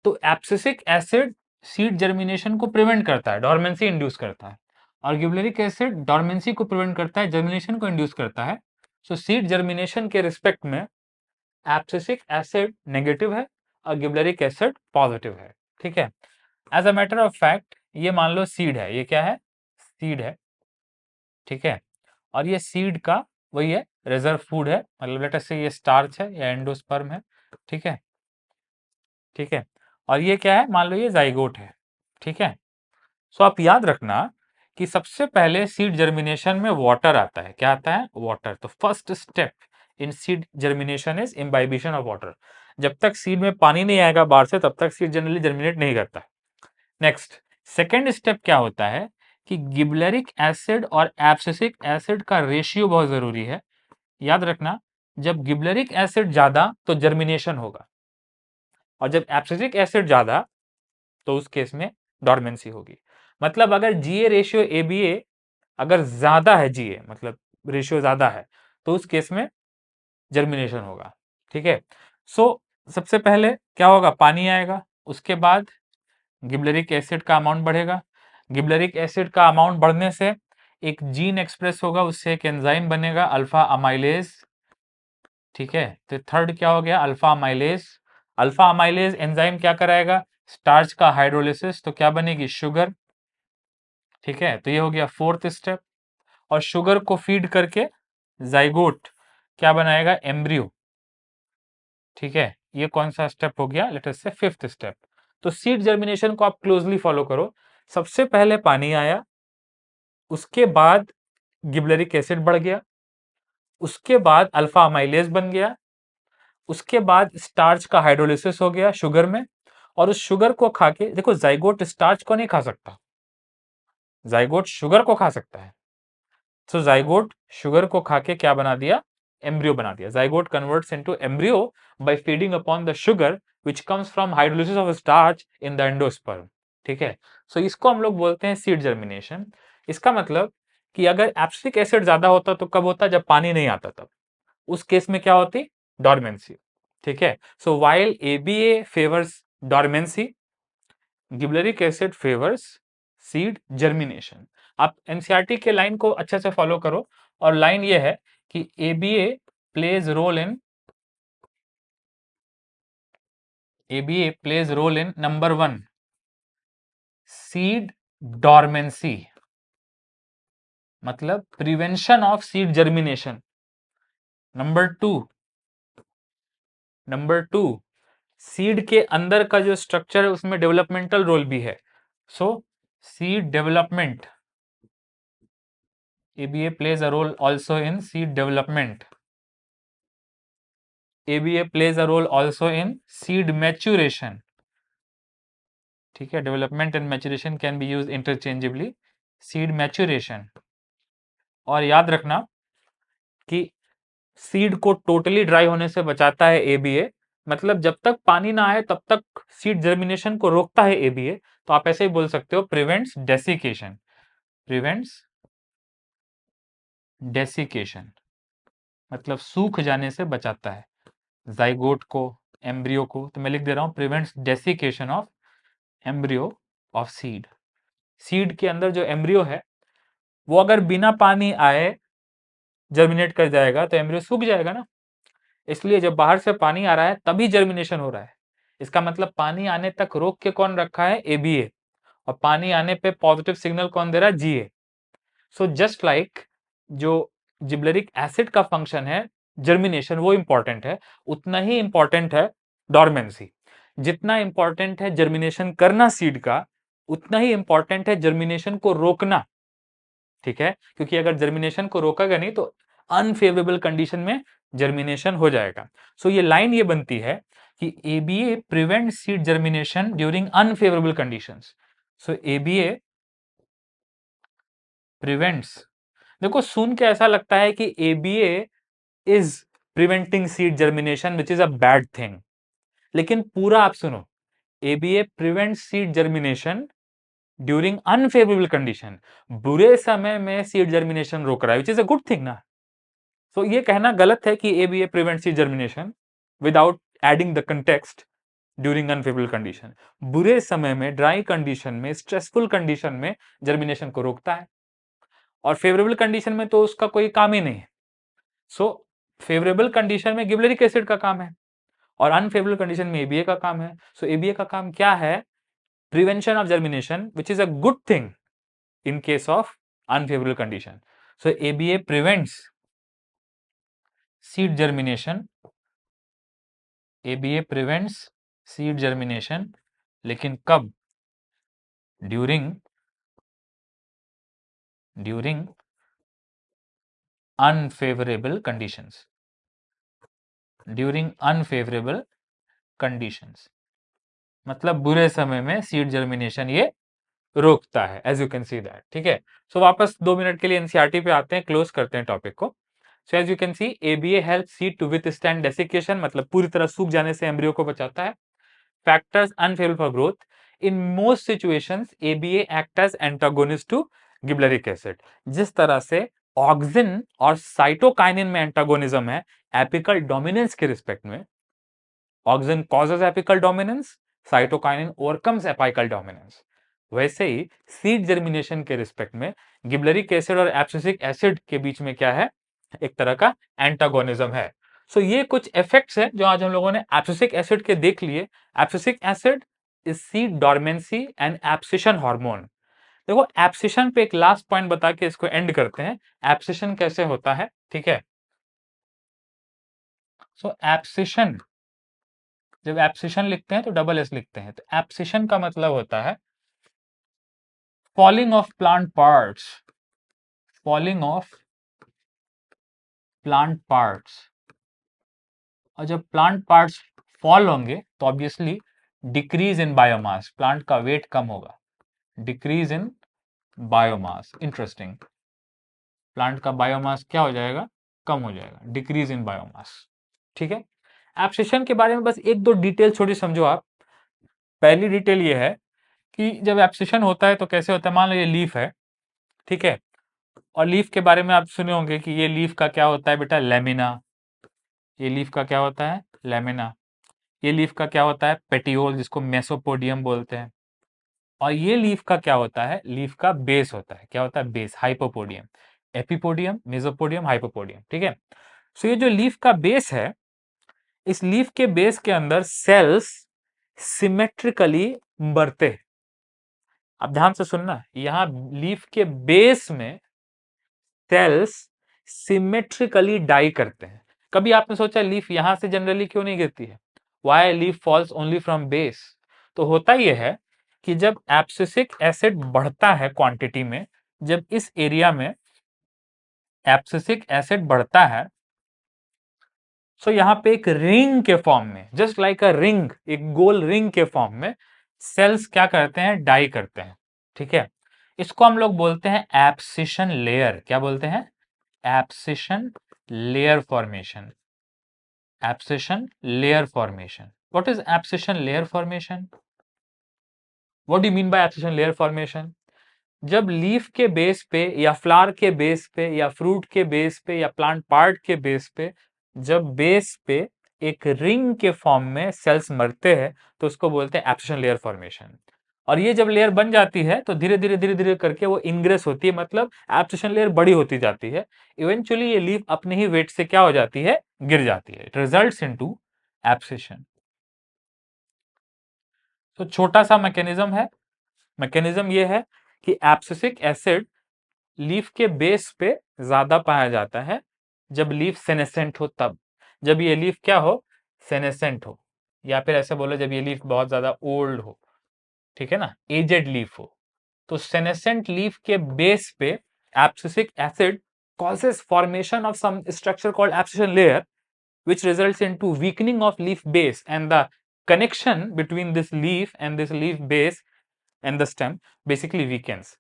तो एब्सिसिक एसिड सीड जर्मिनेशन को प्रिवेंट करता है, डॉर्मेंसी इंड्यूस करता है, और गिबरेलिक एसिड डॉर्मेंसी को प्रिवेंट करता है, जर्मिनेशन को इंड्यूस करता है। सो सीड जर्मिनेशन के रिस्पेक्ट में एब्सिसिक एसिड नेगेटिव है और गिबरेलिक एसिड पॉजिटिव है। ठीक है, as a matter of fact ये मान लो सीड है, ये क्या है, सीड है। ठीक है, और ये सीड का वही है, रिजर्व फूड है, मतलब लेट अस से ये स्टार्च है या एंडोस्पर्म है। ठीक है, ठीक है, और ये क्या है, मान लो ये जाइगोट है। ठीक है, सो आप याद रखना कि सबसे पहले सीड जर्मिनेशन में वाटर आता है। क्या आता है, वाटर। तो first step in seed germination is imbibition of water. जब तक सीड में पानी नहीं आएगा बाहर से, तब तक सीड जनरली जर्मिनेट नहीं करता। नेक्स्ट, सेकेंड स्टेप क्या होता है कि गिबरेलिक एसिड और एब्सिसिक एसिड का रेशियो बहुत जरूरी है। याद रखना, जब गिबरेलिक एसिड ज्यादा तो जर्मिनेशन होगा, और जब एब्सिसिक एसिड ज्यादा तो उस केस में डॉर्मेंसी होगी। मतलब अगर जीए रेशियो एबीए अगर ज्यादा है, जीए मतलब रेशियो ज्यादा है, तो उस केस में जर्मिनेशन होगा। ठीक है, सो सबसे पहले क्या होगा, पानी आएगा, उसके बाद गिबरेलिक एसिड का अमाउंट बढ़ेगा। गिबरेलिक एसिड का अमाउंट बढ़ने से एक जीन एक्सप्रेस होगा, उससे एक एंजाइम बनेगा अल्फा अमाइलेज। ठीक है, तो थर्ड क्या हो गया, alpha amylase. Alpha amylase enzyme क्या कराएगा, स्टार्च का हाइड्रोलिसिस, तो क्या बनेगी, शुगर। ठीक है, तो ये हो गया फोर्थ स्टेप, और शुगर को फीड करके जाइगोट क्या बनाएगा, एम्ब्रियो। ठीक है, ये कौन सा स्टेप हो गया, लेट अस से फिफ्थ स्टेप। तो सीड जर्मिनेशन को आप क्लोजली फॉलो करो। सबसे पहले पानी आया, उसके बाद गिबरेलिक एसिड बढ़ गया, उसके बाद अल्फा अमाइलेज बन गया, उसके बाद स्टार्च का हाइड्रोलिसिस हो गया शुगर में, और उस शुगर को खा के देखो, जाइगोट स्टार्च को नहीं खा सकता, जाइगोट शुगर को खा सकता है। तो जाइगोट शुगर को खा के क्या बना दिया, एम्ब्रियो बना दिया। Zygote converts into embryo bye feeding upon the sugar which comes from hydrolysis of starch in the endosperm. ठीक है, सो इसको हम लोग बोलते हैं सीड जर्मिनेशन। इसका मतलब कि अगर एब्सिक एसिड ज्यादा होता तो कब होता, जब पानी नहीं आता तब, उस केस में क्या होती, डॉर्मेंसी। ठीक है, सो while ABA favours dormancy, gibberellic acid favours seed germination. आप एनसीईआरटी के लाइन को अच्छे से फॉलो करो, और लाइन ये है कि ABA plays role in, ABA plays role in number 1 seed dormancy, मतलब prevention of seed germination. Number 2 seed के अंदर का जो स्ट्रक्चर है उसमें डेवलपमेंटल रोल भी है। So seed development, ABA plays a role also in seed development. ABA plays a role also in seed maturation. ठीक है, development and maturation can be use interchangeably, seed maturation. और याद रखना कि सीड को टोटली ड्राई होने से बचाता है एबीए, मतलब जब तक पानी ना आए तब तक सीड जर्मिनेशन को रोकता है एबीए। तो आप ऐसे ही बोल सकते हो, प्रिवेंट्स डेसिकेशन, प्रिवेंट्स डेसिकेशन मतलब सूख जाने से बचाता है जाइगोट को, एम्ब्रियो को। तो मैं लिख दे रहा हूं, prevents desiccation of embryo of seed. Seed के अंदर जो एम्ब्रियो है वो अगर बिना पानी आए जर्मिनेट कर जाएगा तो एम्ब्रियो सूख जाएगा ना, इसलिए जब बाहर से पानी आ रहा है तभी जर्मिनेशन हो रहा है। इसका मतलब पानी आने तक रोक के कौन रखा है, एबीए, और पानी आने पे पॉजिटिव सिग्नल कौन दे रहा है, जीए। सो जस्ट लाइक जो जिब्लेरिक एसिड का फंक्शन है जर्मिनेशन, वो इंपॉर्टेंट है, उतना ही इंपॉर्टेंट है डॉर्मेंसी। जितना इंपॉर्टेंट है जर्मिनेशन करना सीड का, उतना ही इंपॉर्टेंट है जर्मिनेशन को रोकना। ठीक है, क्योंकि अगर जर्मिनेशन को रोकेगा नहीं तो अनफेवरेबल कंडीशन में जर्मिनेशन हो जाएगा। सो ये लाइन ये बनती है कि ABA prevent seed germination during unfavourable conditions. So ABA prevents, देखो सुन के ऐसा लगता है कि ABA is preventing seed germination which is a bad thing, लेकिन पूरा आप सुनो, ABA prevent seed germination during unfavourable condition, बुरे समय में सीड जर्मिनेशन रोक रहा है, which is a good thing ना। तो ये कहना गलत है कि ABA prevent seed germination without adding the context during unfavourable condition. बुरे समय में, ड्राई कंडीशन में, स्ट्रेसफुल कंडीशन में जर्मिनेशन को रोकता है, और फेवरेबल कंडीशन में तो उसका कोई काम ही नहीं है। सो फेवरेबल कंडीशन में गिबरेलिक एसिड का काम है, और अनफेवरेबल कंडीशन में एबीए का काम है। सो एबीए का काम क्या है? Prevention of germination, which is a good thing in case of unfavorable condition. So ABA prevents seed germination. ABA prevents seed germination, लेकिन कब? During unfavourable conditions, during unfavourable conditions, मतलब बुरे समय में सीड जर्मिनेशन ये रोकता है, as you can see that. ठीक है, सो वापस 2 मिनट के लिए एनसीईआरटी पे आते हैं, क्लोज करते हैं टॉपिक को। So as you can see, ABA help seed to withstand desiccation, मतलब पूरी तरह सूख जाने से एम्ब्रियो को बचाता है। Factors unfavourable for growth, in most situations ABA act as antagonist to gibberellic acid. जिस तरह से ऑक्सिन और साइटोकाइनिन में एंटागोनिज्म है एपिकल डोमिनेंस के रिस्पेक्ट में, auxin causes apical dominance, cytokinin overcomes apical dominance, वैसे ही सीड जर्मिनेशन के रिस्पेक्ट में गिबरेलिक एसिड और एब्सिसिक एसिड के बीच में क्या है? एक तरह का एंटागोनिज्म है। सो ये कुछ इफेक्ट्स है जो आज हम लोगों ने एब्सिसिक एसिड के देख लिए। Abscisic acid is seed dormancy and abscission hormone. देखो एब्सिशन पे एक लास्ट पॉइंट बता के इसको एंड करते हैं, एब्सिशन कैसे होता है। ठीक है, सो एब्सिशन, जब एब्सिशन लिखते हैं तो डबल एस लिखते हैं, तो एब्सिशन का मतलब होता है falling of plant parts, falling of plant parts. और जब प्लांट पार्ट्स फॉल होंगे तो obviously decrease in biomass, plant का वेट कम होगा, decrease in biomass. Interesting, plant का बायोमास क्या हो जाएगा? कम हो जाएगा, डिक्रीज इन बायोमास। ठीक है, एब्सिशन के बारे में बस एक दो डिटेल छोटी समझो आप। पहली डिटेल ये है कि जब एब्सिशन होता है तो कैसे होता है, मान लो ये लीफ है, ठीक है, और लीफ के बारे में आप सुने होंगे कि ये लीफ का क्या होता है बेटा? लेमिना। ये लीफ का क्या होता है? लेमिना। ये लीफ का क्या होता है? पेटियोल, जिसको मेसोपोडियम बोलते हैं। और ये लीफ का क्या होता है? लीफ का बेस होता है, क्या होता है? बेस, हाइपोपोडियम। एपिपोडियम, मेसोपोडियम, हाइपोपोडियम। ठीक है, सो ये जो लीफ का बेस है, इस लीफ के बेस के अंदर सेल्स सिमेट्रिकली बढ़ते हैं। अब ध्यान से सुनना, यहां लीफ के बेस में सेल्स सिमेट्रिकली डाई करते हैं। कभी आपने सोचा लीफ यहां से जनरली क्यों नहीं गिरती है? Why leaf falls only from base? तो होता यह है कि जब एब्सिसिक एसिड बढ़ता है क्वांटिटी में, जब इस एरिया में एब्सिसिक एसिड बढ़ता है, सो यहां पे एक रिंग के फॉर्म में, जस्ट लाइक अ रिंग, एक गोल रिंग के फॉर्म में सेल्स क्या करते हैं? डाई करते हैं। ठीक है, इसको हम लोग बोलते हैं एब्सिशन लेयर। क्या बोलते हैं? Abscission layer formation. Abscission layer formation. What is abscission layer formation? What do you mean by abscission layer formation? जब लीफ के बेस पे या फ्लावर के बेस पे या फ्रूट के बेस पे या प्लांट पार्ट के बेस पे, जब बेस पे एक रिंग के फॉर्म में सेल्स मरते हैं तो उसको बोलते हैं एब्सिशन लेयर फॉर्मेशन। और ये जब लेयर बन जाती है तो धीरे धीरे धीरे धीरे करके वो इनग्रेस होती है, मतलब एब्सिशन लेयर बड़ी होती जाती है। इवेंचुअली ये लीफ अपने ही वेट से क्या हो जाती है? गिर जाती है। It results into abscission. तो छोटा सा मैकेनिज्म है। मैकेनिज्म ये है कि एब्सिसिक एसिड लीफ के बेस पे ज्यादा पाया जाता है जब लीफ सेनेसेंट हो तब। जब ये लीफ क्या हो, सेनेसेंट हो, या फिर ऐसे बोलो जब ये लीफ बहुत ज्यादा ओल्ड हो, ठीक है ना, एजेड लीफ हो। तो सेनेसेंट लीफ के बेस पे abscisic acid causes formation of some structure called abscission layer, which results into weakening of leaf base, and the connection between this leaf and this leaf base and the stem basically weakens.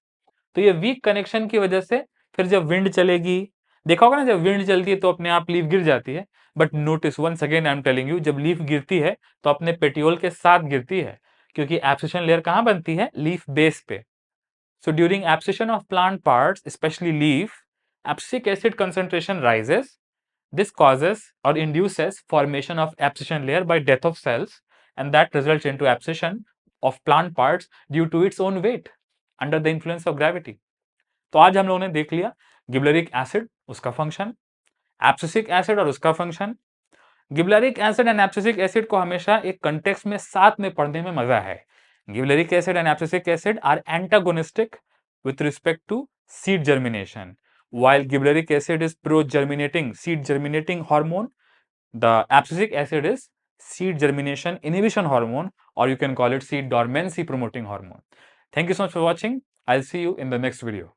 तो ये वीक कनेक्शन की वजह से फिर जब विंड चलेगी, देखा होगा ना जब विंड चलती है तो अपने आप लीफ गिर जाती है, but notice once again I am telling you, जब लीफ गिरती है तो अपने पेटियोल के साथ गिरती है, क्योंकि एब्सिशन लेयर कहां बनती है, लीफ बेस पे। So during abscission of plant parts, especially leaf, abscisic acid concentration rises. This causes or induces formation of abscission layer by death of cells, and that results into abscission of plant parts due to its own weight under the influence of gravity. तो आज हम लोगों ने देख लिया गिबरेलिक एसिड, उसका फंक्शन, एब्सिसिक एसिड और उसका function. Gibberellic acid and abscisic acid को हमेशा एक कंटेक्स्ट में साथ में पढ़ने में मजा है। Gibberellic acid and abscisic acid are antagonistic with respect to seed germination, while gibberellic acid is pro-germinating seed germinating hormone. The abscisic acid is seed germination inhibition hormone, or you can call it seed dormancy promoting hormone. Thank you so much for watching. I'll see you in the next video.